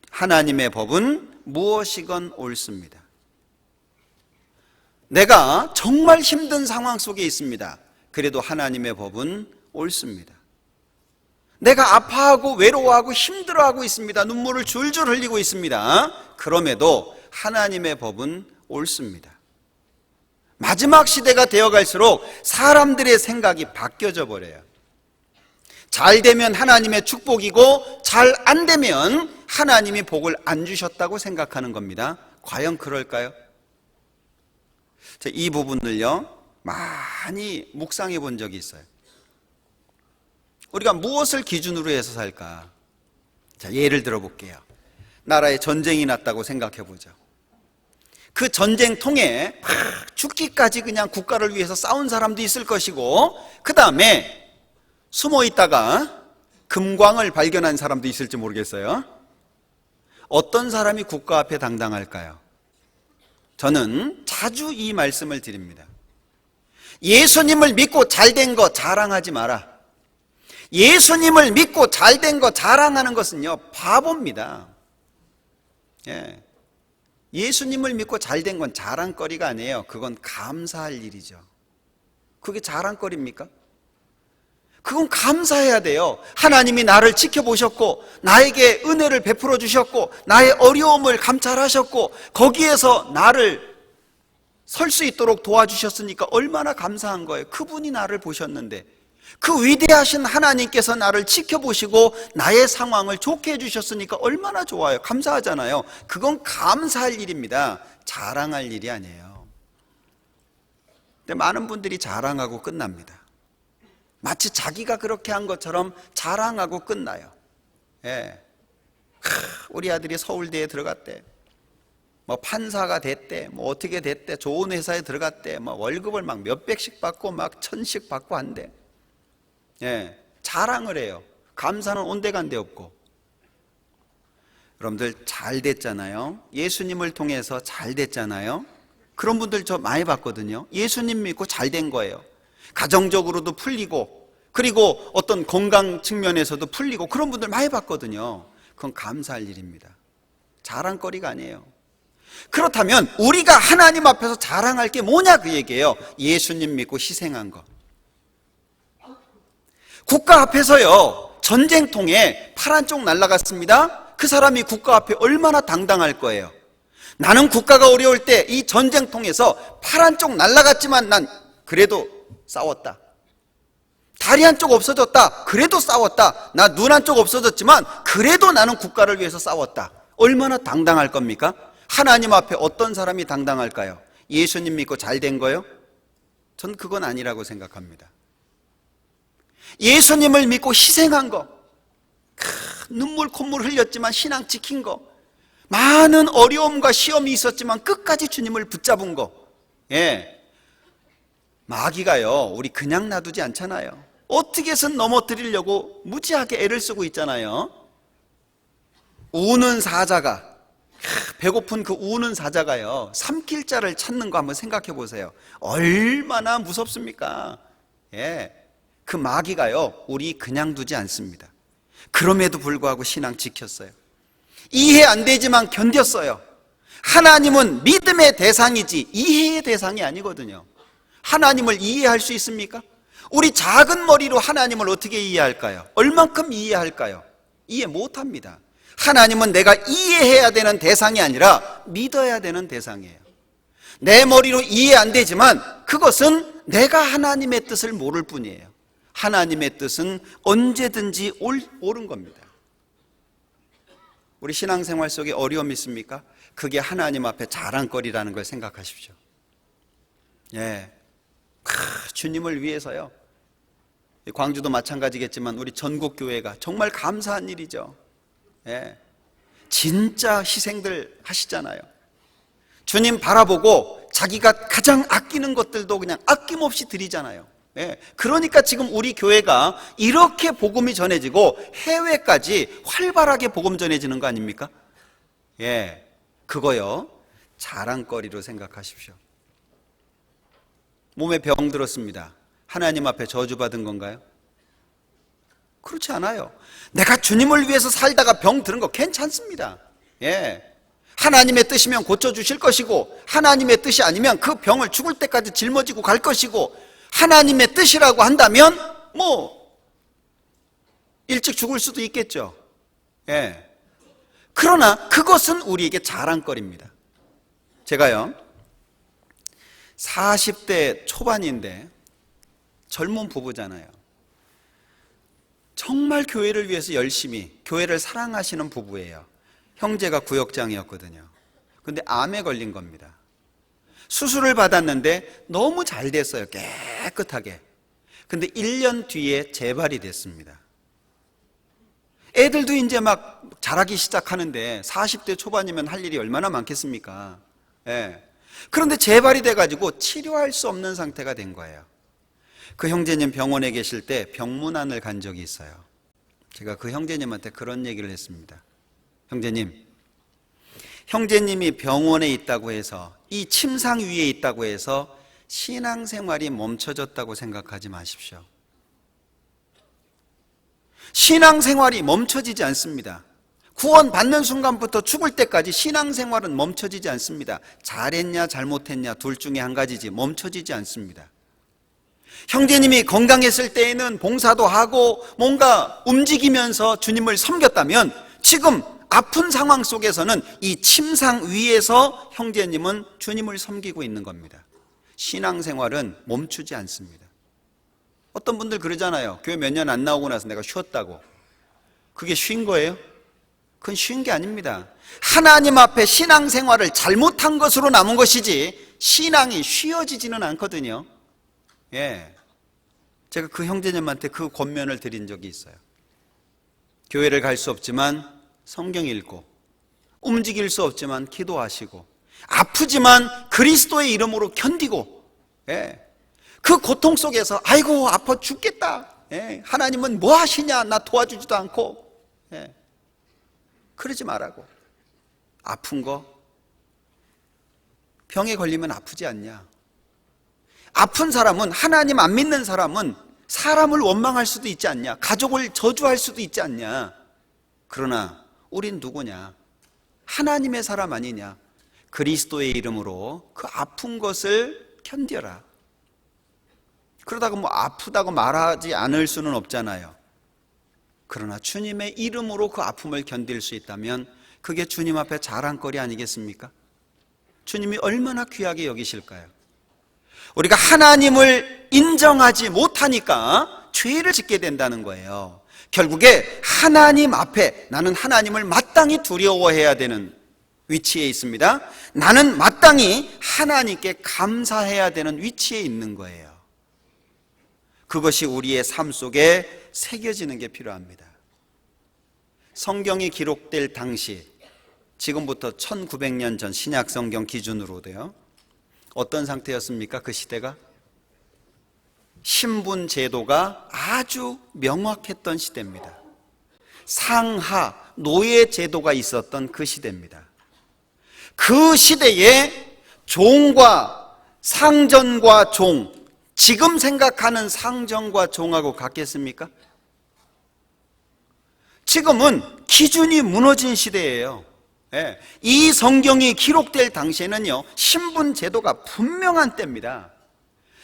하나님의 법은 무엇이건 옳습니다. 내가 정말 힘든 상황 속에 있습니다. 그래도 하나님의 법은 옳습니다. 내가 아파하고 외로워하고 힘들어하고 있습니다. 눈물을 줄줄 흘리고 있습니다. 그럼에도 하나님의 법은 옳습니다. 마지막 시대가 되어갈수록 사람들의 생각이 바뀌어져 버려요. 잘 되면 하나님의 축복이고 잘 안 되면 하나님이 복을 안 주셨다고 생각하는 겁니다. 과연 그럴까요? 이 부분을요, 많이 묵상해 본 적이 있어요. 우리가 무엇을 기준으로 해서 살까? 자, 예를 들어 볼게요. 나라에 전쟁이 났다고 생각해 보죠. 그 전쟁통에 죽기까지 그냥 국가를 위해서 싸운 사람도 있을 것이고, 그 다음에 숨어 있다가 금광을 발견한 사람도 있을지 모르겠어요. 어떤 사람이 국가 앞에 당당할까요? 저는 자주 이 말씀을 드립니다. 예수님을 믿고 잘된 거 자랑하지 마라. 예수님을 믿고 잘된 거 자랑하는 것은요, 바보입니다. 예. 예수님을 믿고 잘된 건 자랑거리가 아니에요. 그건 감사할 일이죠. 그게 자랑거리입니까? 그건 감사해야 돼요. 하나님이 나를 지켜보셨고 나에게 은혜를 베풀어 주셨고 나의 어려움을 감찰하셨고 거기에서 나를 설 수 있도록 도와주셨으니까 얼마나 감사한 거예요. 그분이 나를 보셨는데, 그 위대하신 하나님께서 나를 지켜보시고 나의 상황을 좋게 해주셨으니까 얼마나 좋아요. 감사하잖아요. 그건 감사할 일입니다. 자랑할 일이 아니에요. 근데 많은 분들이 자랑하고 끝납니다. 마치 자기가 그렇게 한 것처럼 자랑하고 끝나요. 예. 우리 아들이 서울대에 들어갔대. 뭐 판사가 됐대. 뭐 어떻게 됐대. 좋은 회사에 들어갔대. 뭐 월급을 막 몇백씩 받고 막 천씩 받고 한대. 예. 자랑을 해요. 감사는 온데간데 없고. 여러분들 잘 됐잖아요. 예수님을 통해서 잘 됐잖아요. 그런 분들 저 많이 봤거든요. 예수님 믿고 잘 된 거예요. 가정적으로도 풀리고, 그리고 어떤 건강 측면에서도 풀리고, 그런 분들 많이 봤거든요. 그건 감사할 일입니다. 자랑거리가 아니에요. 그렇다면 우리가 하나님 앞에서 자랑할 게 뭐냐 그 얘기예요. 예수님 믿고 희생한 거. 국가 앞에서요, 전쟁통에 팔 한쪽 날아갔습니다. 그 사람이 국가 앞에 얼마나 당당할 거예요. 나는 국가가 어려울 때 이 전쟁통에서 팔 한쪽 날아갔지만 난 그래도 싸웠다. 다리 한쪽 없어졌다. 그래도 싸웠다. 나 눈 한쪽 없어졌지만 그래도 나는 국가를 위해서 싸웠다. 얼마나 당당할 겁니까? 하나님 앞에 어떤 사람이 당당할까요? 예수님 믿고 잘 된 거요? 전 그건 아니라고 생각합니다. 예수님을 믿고 희생한 거, 눈물 콧물 흘렸지만 신앙 지킨 거, 많은 어려움과 시험이 있었지만 끝까지 주님을 붙잡은 거. 예, 마귀가요, 우리 그냥 놔두지 않잖아요. 어떻게 해서 넘어뜨리려고 무지하게 애를 쓰고 있잖아요. 우는 사자가, 배고픈 그 우는 사자가요, 삼킬 자를 찾는 거 한번 생각해 보세요. 얼마나 무섭습니까? 예, 그 마귀가요, 우리 그냥 두지 않습니다. 그럼에도 불구하고 신앙 지켰어요. 이해 안 되지만 견뎠어요. 하나님은 믿음의 대상이지 이해의 대상이 아니거든요. 하나님을 이해할 수 있습니까? 우리 작은 머리로 하나님을 어떻게 이해할까요? 얼만큼 이해할까요? 이해 못합니다. 하나님은 내가 이해해야 되는 대상이 아니라 믿어야 되는 대상이에요. 내 머리로 이해 안 되지만 그것은 내가 하나님의 뜻을 모를 뿐이에요. 하나님의 뜻은 언제든지 옳은 겁니다. 우리 신앙생활 속에 어려움이 있습니까? 그게 하나님 앞에 자랑거리라는 걸 생각하십시오. 예, 주님을 위해서요. 광주도 마찬가지겠지만 우리 전국교회가 정말 감사한 일이죠. 예, 진짜 희생들 하시잖아요. 주님 바라보고 자기가 가장 아끼는 것들도 그냥 아낌없이 드리잖아요. 예, 그러니까 지금 우리 교회가 이렇게 복음이 전해지고 해외까지 활발하게 복음 전해지는 거 아닙니까? 예, 그거요, 자랑거리로 생각하십시오. 몸에 병 들었습니다. 하나님 앞에 저주받은 건가요? 그렇지 않아요. 내가 주님을 위해서 살다가 병 들은 거 괜찮습니다. 예, 하나님의 뜻이면 고쳐주실 것이고, 하나님의 뜻이 아니면 그 병을 죽을 때까지 짊어지고 갈 것이고, 하나님의 뜻이라고 한다면 뭐 일찍 죽을 수도 있겠죠. 예. 그러나 그것은 우리에게 자랑거리입니다. 제가요, 40대 초반인데 젊은 부부잖아요. 정말 교회를 위해서 열심히 교회를 사랑하시는 부부예요. 형제가 구역장이었거든요. 근데 암에 걸린 겁니다. 수술을 받았는데 너무 잘 됐어요. 깨끗하게. 근데 1년 뒤에 재발이 됐습니다. 애들도 이제 막 자라기 시작하는데 40대 초반이면 할 일이 얼마나 많겠습니까? 예. 그런데 재발이 돼가지고 치료할 수 없는 상태가 된 거예요. 그 형제님 병원에 계실 때 병문안을 간 적이 있어요. 제가 그 형제님한테 그런 얘기를 했습니다. 형제님이 병원에 있다고 해서, 이 침상 위에 있다고 해서 신앙생활이 멈춰졌다고 생각하지 마십시오. 신앙생활이 멈춰지지 않습니다. 구원 받는 순간부터 죽을 때까지 신앙생활은 멈춰지지 않습니다. 잘했냐 잘못했냐 둘 중에 한 가지지 멈춰지지 않습니다. 형제님이 건강했을 때에는 봉사도 하고 뭔가 움직이면서 주님을 섬겼다면, 지금 아픈 상황 속에서는 이 침상 위에서 형제님은 주님을 섬기고 있는 겁니다. 신앙생활은 멈추지 않습니다. 어떤 분들 그러잖아요. 교회 몇 년 안 나오고 나서 내가 쉬었다고. 그게 쉰 거예요? 그건 쉰 게 아닙니다. 하나님 앞에 신앙생활을 잘못한 것으로 남은 것이지 신앙이 쉬어지지는 않거든요. 예, 제가 그 형제님한테 그 권면을 드린 적이 있어요. 교회를 갈 수 없지만 성경 읽고, 움직일 수 없지만 기도하시고, 아프지만 그리스도의 이름으로 견디고, 예, 그 고통 속에서 아이고 아파 죽겠다, 예, 하나님은 뭐 하시냐, 나 도와주지도 않고, 예, 그러지 말라고. 아픈 거, 병에 걸리면 아프지 않냐. 아픈 사람은, 하나님 안 믿는 사람은 사람을 원망할 수도 있지 않냐, 가족을 저주할 수도 있지 않냐. 그러나 우린 누구냐? 하나님의 사람 아니냐? 그리스도의 이름으로 그 아픈 것을 견뎌라. 그러다가 뭐 아프다고 말하지 않을 수는 없잖아요. 그러나 주님의 이름으로 그 아픔을 견딜 수 있다면 그게 주님 앞에 자랑거리 아니겠습니까? 주님이 얼마나 귀하게 여기실까요? 우리가 하나님을 인정하지 못하니까 죄를 짓게 된다는 거예요. 결국에 하나님 앞에 나는 하나님을 마땅히 두려워해야 되는 위치에 있습니다. 나는 마땅히 하나님께 감사해야 되는 위치에 있는 거예요. 그것이 우리의 삶 속에 새겨지는 게 필요합니다. 성경이 기록될 당시, 지금부터 1900년 전 신약 성경 기준으로도요, 어떤 상태였습니까? 그 시대가 신분 제도가 아주 명확했던 시대입니다. 상하 노예 제도가 있었던 그 시대입니다. 그 시대에 종과 상전과 종, 지금 생각하는 상전과 종하고 같겠습니까? 지금은 기준이 무너진 시대예요. 이 성경이 기록될 당시에는요, 신분 제도가 분명한 때입니다.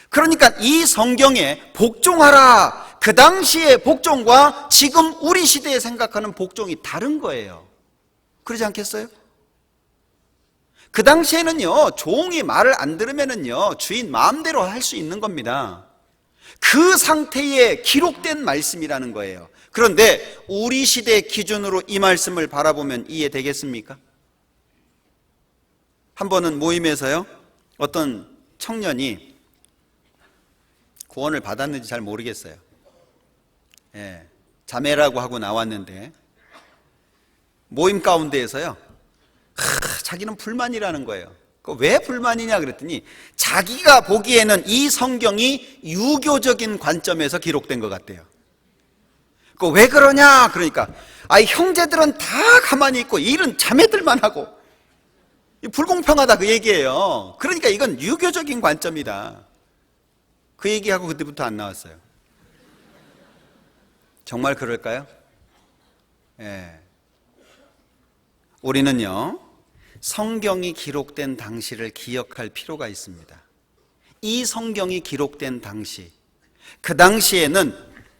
그러니까 이 성경에 복종하라, 그 당시의 복종과 지금 우리 시대에 생각하는 복종이 다른 거예요. 그러지 않겠어요? 그 당시에는요, 종이 말을 안 들으면은요, 주인 마음대로 할 수 있는 겁니다. 그 상태에 기록된 말씀이라는 거예요. 그런데 우리 시대 기준으로 이 말씀을 바라보면 이해되겠습니까? 한 번은 모임에서요, 어떤 청년이 구원을 받았는지 잘 모르겠어요. 자매라고 하고 나왔는데 모임 가운데에서요, 자기는 불만이라는 거예요. 왜 불만이냐 그랬더니 자기가 보기에는 이 성경이 유교적인 관점에서 기록된 것 같대요. 왜 그러냐 그러니까 형제들은 다 가만히 있고 일은 자매들만 하고 불공평하다 그 얘기예요. 그러니까 이건 유교적인 관점이다. 그 얘기하고 그때부터 안 나왔어요. 정말 그럴까요? 우리는요, 성경이 기록된 당시를 기억할 필요가 있습니다. 이 성경이 기록된 당시, 그 당시에는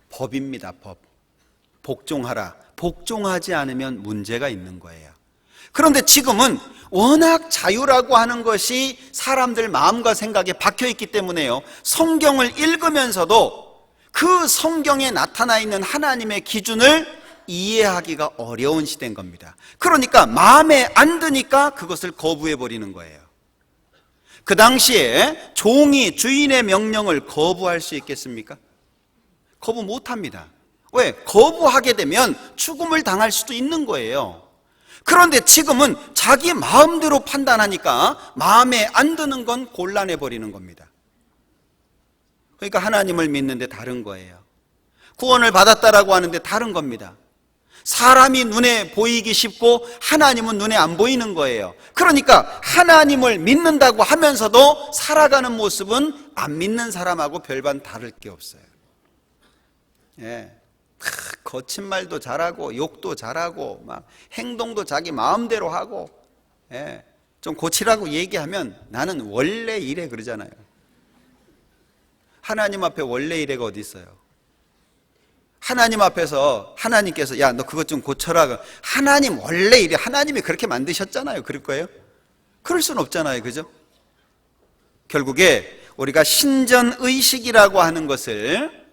법입니다. 법. 복종하라. 복종하지 않으면 문제가 있는 거예요. 그런데 지금은 워낙 자유라고 하는 것이 사람들 마음과 생각에 박혀있기 때문에요, 성경을 읽으면서도 그 성경에 나타나 있는 하나님의 기준을 이해하기가 어려운 시대인 겁니다. 그러니까 마음에 안 드니까 그것을 거부해버리는 거예요. 그 당시에 종이 주인의 명령을 거부할 수 있겠습니까? 거부 못합니다. 왜? 거부하게 되면 죽음을 당할 수도 있는 거예요. 그런데 지금은 자기 마음대로 판단하니까 마음에 안 드는 건 곤란해버리는 겁니다. 그러니까 하나님을 믿는데 다른 거예요. 구원을 받았다라고 하는데 다른 겁니다. 사람이 눈에 보이기 쉽고 하나님은 눈에 안 보이는 거예요. 그러니까 하나님을 믿는다고 하면서도 살아가는 모습은 안 믿는 사람하고 별반 다를 게 없어요. 거친 말도 잘하고 욕도 잘하고 막 행동도 자기 마음대로 하고, 좀 고치라고 얘기하면 나는 원래 이래 그러잖아요. 하나님 앞에 원래 이래가 어디 있어요? 하나님 앞에서 하나님께서 야, 너 그것 좀 고쳐라. 하나님 원래 이래. 하나님이 그렇게 만드셨잖아요. 그럴 거예요? 그럴 수는 없잖아요. 그죠? 결국에 우리가 신전의식이라고 하는 것을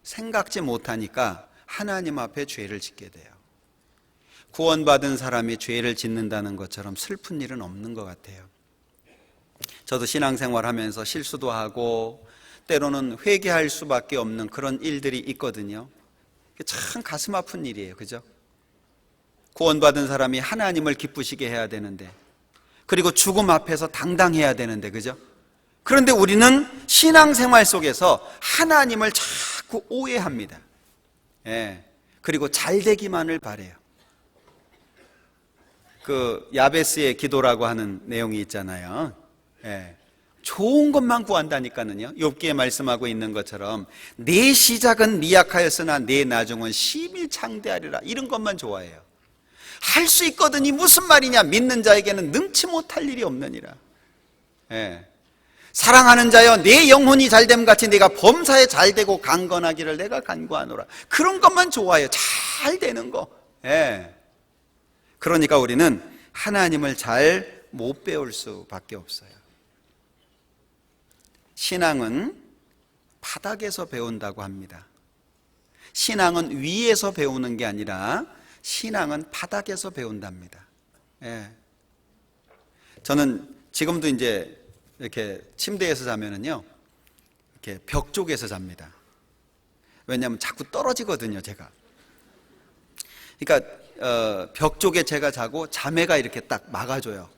생각지 못하니까 하나님 앞에 죄를 짓게 돼요. 구원받은 사람이 죄를 짓는다는 것처럼 슬픈 일은 없는 것 같아요. 저도 신앙생활 하면서 실수도 하고 때로는 회개할 수밖에 없는 그런 일들이 있거든요. 참 가슴 아픈 일이에요. 그죠? 구원받은 사람이 하나님을 기쁘시게 해야 되는데, 그리고 죽음 앞에서 당당해야 되는데, 그죠? 그런데 우리는 신앙생활 속에서 하나님을 자꾸 오해합니다. 그리고 잘 되기만을 바라요. 그 야베스의 기도라고 하는 내용이 있잖아요. 좋은 것만 구한다니까는요. 욥기에 말씀하고 있는 것처럼 내 시작은 미약하였으나 내 나중은 심일창대하리라. 이런 것만 좋아해요. 할 수 있거든이 무슨 말이냐. 믿는 자에게는 능치 못할 일이 없느니라. 사랑하는 자여 내 영혼이 잘됨 같이 내가 범사에 잘되고 강건하기를 내가 간구하노라. 그런 것만 좋아해요. 잘 되는 거. 예. 그러니까 우리는 하나님을 잘 못 배울 수밖에 없어요. 신앙은 바닥에서 배운다고 합니다. 신앙은 위에서 배우는 게 아니라 신앙은 바닥에서 배운답니다. 예. 저는 지금도 이제 이렇게 침대에서 자면은요, 이렇게 벽 쪽에서 잡니다. 왜냐하면 자꾸 떨어지거든요, 제가. 그러니까 벽 쪽에 제가 자고 자매가 이렇게 딱 막아줘요.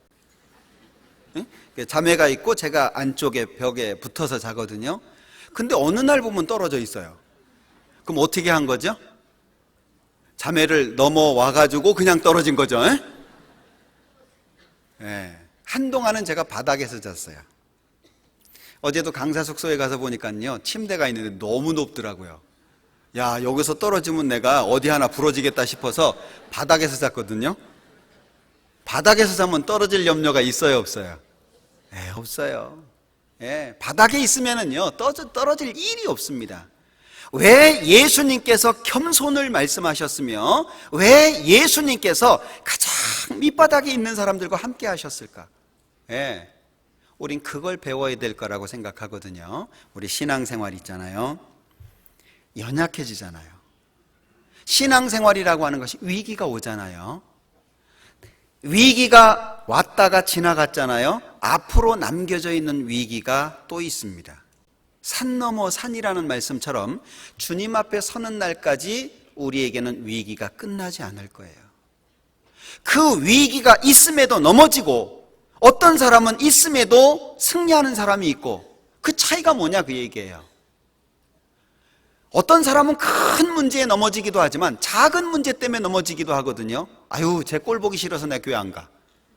응? 자매가 있고 제가 안쪽에 벽에 붙어서 자거든요. 근데 어느 날 보면 떨어져 있어요. 그럼 어떻게 한 거죠? 자매를 넘어와가지고 그냥 떨어진 거죠. 예. 한동안은 제가 바닥에서 잤어요. 어제도 강사 숙소에 가서 보니까요, 침대가 있는데 너무 높더라고요. 야, 여기서 떨어지면 내가 어디 하나 부러지겠다 싶어서 바닥에서 잤거든요. 바닥에서 자면 떨어질 염려가 있어요, 없어요? 없어요. 예, 바닥에 있으면은요, 떨어질 일이 없습니다. 왜 예수님께서 겸손을 말씀하셨으며 왜 예수님께서 가장 밑바닥에 있는 사람들과 함께 하셨을까? 예, 우린 그걸 배워야 될 거라고 생각하거든요. 우리 신앙생활 있잖아요, 연약해지잖아요. 신앙생활이라고 하는 것이 위기가 오잖아요. 위기가 왔다가 지나갔잖아요. 앞으로 남겨져 있는 위기가 또 있습니다. 산 넘어 산이라는 말씀처럼 주님 앞에 서는 날까지 우리에게는 위기가 끝나지 않을 거예요. 그 위기가 있음에도 넘어지고 어떤 사람은 있음에도 승리하는 사람이 있고, 그 차이가 뭐냐 그 얘기예요. 어떤 사람은 큰 문제에 넘어지기도 하지만 작은 문제 때문에 넘어지기도 하거든요. 아유, 제 꼴 보기 싫어서 내 교회 안 가.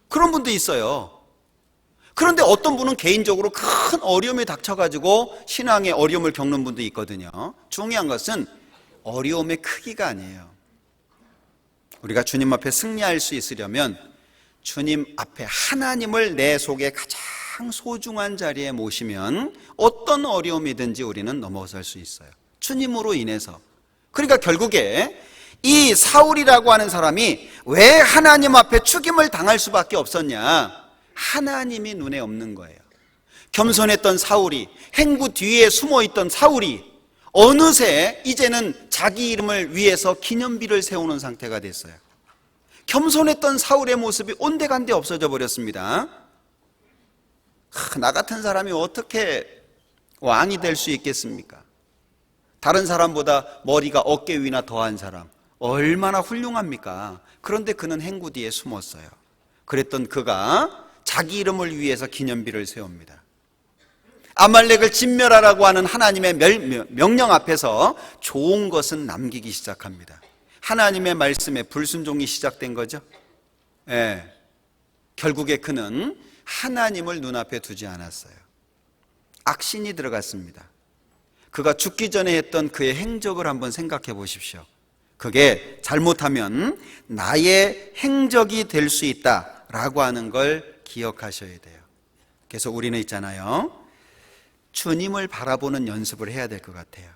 그런 분도 있어요. 그런데 어떤 분은 개인적으로 큰 어려움이 닥쳐가지고 신앙의 어려움을 겪는 분도 있거든요. 중요한 것은 어려움의 크기가 아니에요. 우리가 주님 앞에 승리할 수 있으려면 주님 앞에 하나님을 내 속에 가장 소중한 자리에 모시면 어떤 어려움이든지 우리는 넘어설 수 있어요. 주님으로 인해서. 그러니까 결국에 이 사울이라고 하는 사람이 왜 하나님 앞에 죽임을 당할 수밖에 없었냐? 하나님이 눈에 없는 거예요. 겸손했던 사울이, 행구 뒤에 숨어있던 사울이 어느새 이제는 자기 이름을 위해서 기념비를 세우는 상태가 됐어요. 겸손했던 사울의 모습이 온데간데 없어져 버렸습니다. 나 같은 사람이 어떻게 왕이 될 수 있겠습니까? 다른 사람보다 머리가 어깨 위나 더한 사람, 얼마나 훌륭합니까? 그런데 그는 행구 뒤에 숨었어요. 그랬던 그가 자기 이름을 위해서 기념비를 세웁니다. 아말렉을 진멸하라고 하는 하나님의 명령 앞에서 좋은 것은 남기기 시작합니다. 하나님의 말씀에 불순종이 시작된 거죠. 예. 결국에 그는 하나님을 눈앞에 두지 않았어요. 악신이 들어갔습니다. 그가 죽기 전에 했던 그의 행적을 한번 생각해 보십시오. 그게 잘못하면 나의 행적이 될 수 있다라고 하는 걸 기억하셔야 돼요. 그래서 우리는 있잖아요, 주님을 바라보는 연습을 해야 될 것 같아요.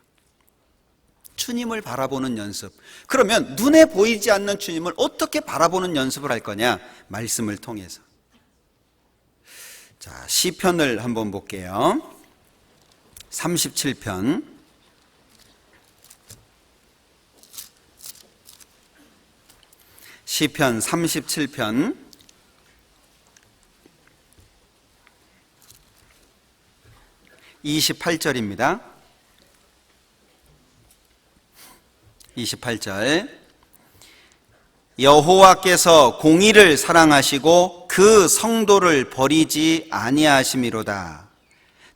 주님을 바라보는 연습. 그러면 눈에 보이지 않는 주님을 어떻게 바라보는 연습을 할 거냐? 말씀을 통해서. 자, 시편을 한번 볼게요. 37편. 시편 37편 28절입니다. 28절. 여호와께서 공의를 사랑하시고 그 성도를 버리지 아니하심이로다.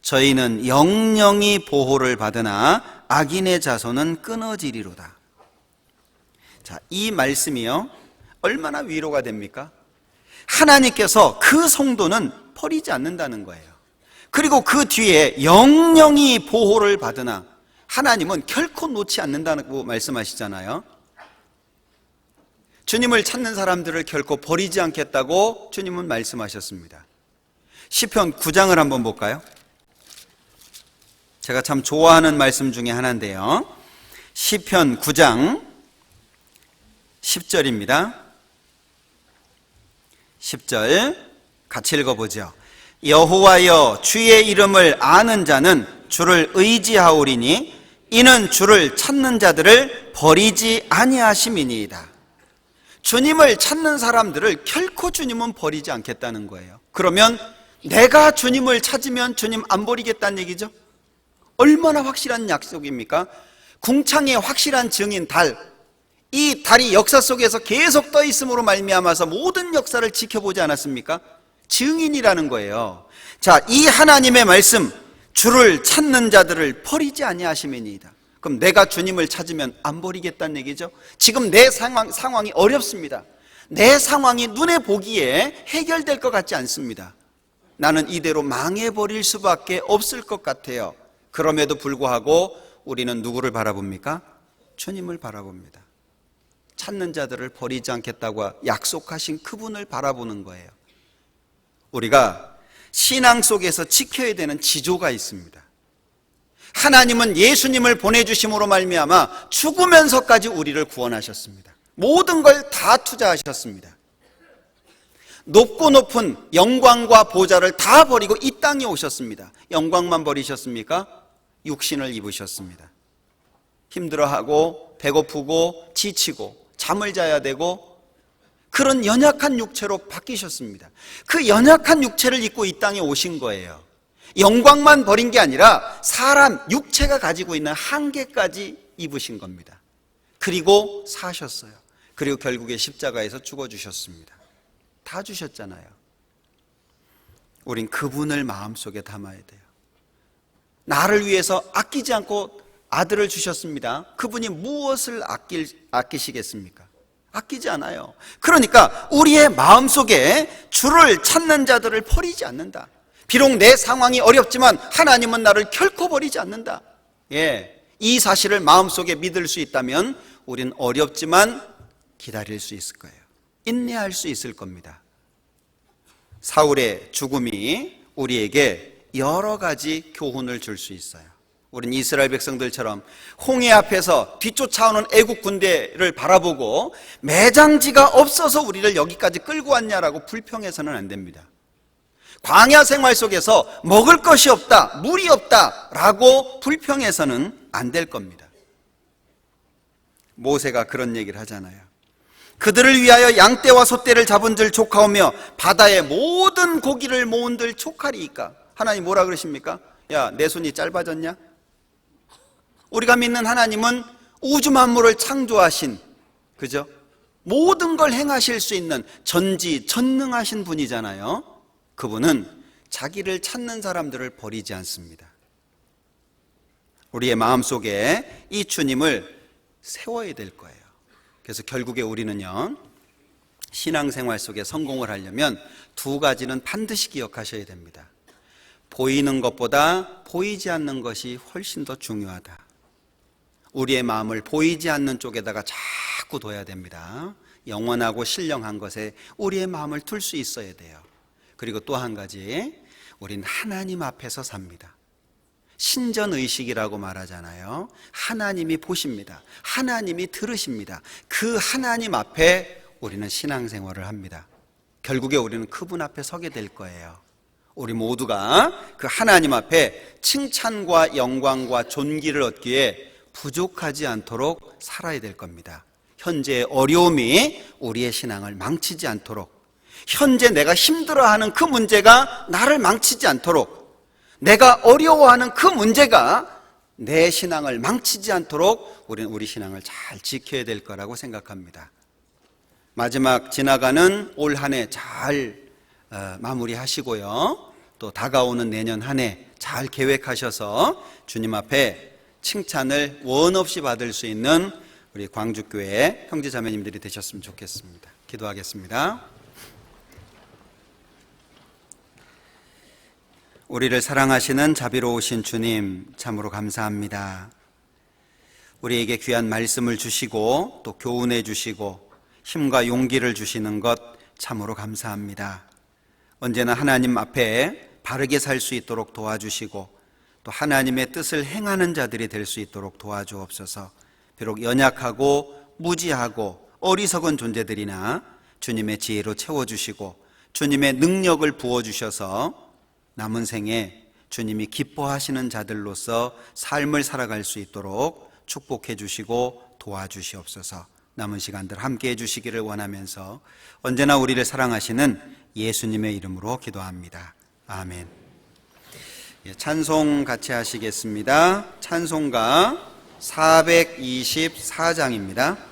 저희는 영영이 보호를 받으나 악인의 자손은 끊어지리로다. 자, 이 말씀이요, 얼마나 위로가 됩니까? 하나님께서 그 성도는 버리지 않는다는 거예요. 그리고 그 뒤에 영영이 보호를 받으나, 하나님은 결코 놓지 않는다고 말씀하시잖아요. 주님을 찾는 사람들을 결코 버리지 않겠다고 주님은 말씀하셨습니다. 시편 9장을 한번 볼까요? 제가 참 좋아하는 말씀 중에 하나인데요. 시편 9장 10절입니다. 10절 같이 읽어보죠. 여호와여, 주의 이름을 아는 자는 주를 의지하오리니 이는 주를 찾는 자들을 버리지 아니하심이니이다. 주님을 찾는 사람들을 결코 주님은 버리지 않겠다는 거예요. 그러면 내가 주님을 찾으면 주님 안 버리겠다는 얘기죠. 얼마나 확실한 약속입니까? 궁창의 확실한 증인 달, 이 달이 역사 속에서 계속 떠 있음으로 말미암아서 모든 역사를 지켜보지 않았습니까? 증인이라는 거예요. 자, 이 하나님의 말씀, 주를 찾는 자들을 버리지 아니하심이니이다. 그럼 내가 주님을 찾으면 안 버리겠다는 얘기죠. 지금 내 상황이 어렵습니다. 내 상황이 눈에 보기에 해결될 것 같지 않습니다. 나는 이대로 망해버릴 수밖에 없을 것 같아요. 그럼에도 불구하고 우리는 누구를 바라봅니까? 주님을 바라봅니다. 찾는 자들을 버리지 않겠다고 약속하신 그분을 바라보는 거예요. 우리가 신앙 속에서 지켜야 되는 지조가 있습니다. 하나님은 예수님을 보내주심으로 말미암아 죽으면서까지 우리를 구원하셨습니다. 모든 걸 다 투자하셨습니다. 높고 높은 영광과 보좌를 다 버리고 이 땅에 오셨습니다. 영광만 버리셨습니까? 육신을 입으셨습니다. 힘들어하고 배고프고 지치고 잠을 자야 되고 그런 연약한 육체로 바뀌셨습니다. 그 연약한 육체를 입고 이 땅에 오신 거예요. 영광만 버린 게 아니라 사람 육체가 가지고 있는 한계까지 입으신 겁니다. 그리고 사셨어요. 그리고 결국에 십자가에서 죽어주셨습니다. 다 주셨잖아요. 우린 그분을 마음속에 담아야 돼요. 나를 위해서 아끼지 않고 아들을 주셨습니다. 그분이 무엇을 아끼시겠습니까? 아끼지 않아요. 그러니까 우리의 마음속에 주를 찾는 자들을 버리지 않는다. 비록 내 상황이 어렵지만 하나님은 나를 결코 버리지 않는다. 이 사실을 마음속에 믿을 수 있다면 우린 어렵지만 기다릴 수 있을 거예요. 인내할 수 있을 겁니다. 사울의 죽음이 우리에게 여러 가지 교훈을 줄 수 있어요. 우린 이스라엘 백성들처럼 홍해 앞에서 뒤쫓아오는 애국 군대를 바라보고 매장지가 없어서 우리를 여기까지 끌고 왔냐라고 불평해서는 안 됩니다. 광야 생활 속에서 먹을 것이 없다, 물이 없다라고 불평해서는 안 될 겁니다. 모세가 그런 얘기를 하잖아요. 그들을 위하여 양떼와 소떼를 잡은들 조카오며 바다의 모든 고기를 모은들 조카리이까. 하나님 뭐라 그러십니까? 야, 내 손이 짧아졌냐? 우리가 믿는 하나님은 우주 만물을 창조하신, 그죠? 모든 걸 행하실 수 있는 전지전능하신 분이잖아요. 그분은 자기를 찾는 사람들을 버리지 않습니다. 우리의 마음속에 이 주님을 세워야 될 거예요. 그래서 결국에 우리는요, 신앙생활 속에 성공을 하려면 두 가지는 반드시 기억하셔야 됩니다. 보이는 것보다 보이지 않는 것이 훨씬 더 중요하다. 우리의 마음을 보이지 않는 쪽에다가 자꾸 둬야 됩니다. 영원하고 신령한 것에 우리의 마음을 둘 수 있어야 돼요. 그리고 또 한 가지, 우린 하나님 앞에서 삽니다. 신전의식이라고 말하잖아요. 하나님이 보십니다. 하나님이 들으십니다. 그 하나님 앞에 우리는 신앙생활을 합니다. 결국에 우리는 그분 앞에 서게 될 거예요. 우리 모두가 그 하나님 앞에 칭찬과 영광과 존귀를 얻기에 부족하지 않도록 살아야 될 겁니다. 현재의 어려움이 우리의 신앙을 망치지 않도록, 현재 내가 힘들어하는 그 문제가 나를 망치지 않도록, 내가 어려워하는 그 문제가 내 신앙을 망치지 않도록 우리는 우리 신앙을 잘 지켜야 될 거라고 생각합니다. 마지막 지나가는 올 한 해 잘 마무리하시고요. 또 다가오는 내년 한 해 잘 계획하셔서 주님 앞에 칭찬을 원 없이 받을 수 있는 우리 광주교회 형제자매님들이 되셨으면 좋겠습니다. 기도하겠습니다. 우리를 사랑하시는 자비로우신 주님, 참으로 감사합니다. 우리에게 귀한 말씀을 주시고 또 교훈해 주시고 힘과 용기를 주시는 것 참으로 감사합니다. 언제나 하나님 앞에 바르게 살 수 있도록 도와주시고 또 하나님의 뜻을 행하는 자들이 될 수 있도록 도와주옵소서. 비록 연약하고 무지하고 어리석은 존재들이나 주님의 지혜로 채워주시고 주님의 능력을 부어주셔서 남은 생에 주님이 기뻐하시는 자들로서 삶을 살아갈 수 있도록 축복해 주시고 도와주시옵소서. 남은 시간들 함께해 주시기를 원하면서 언제나 우리를 사랑하시는 예수님의 이름으로 기도합니다. 아멘. 찬송 같이 하시겠습니다. 찬송가 424장입니다.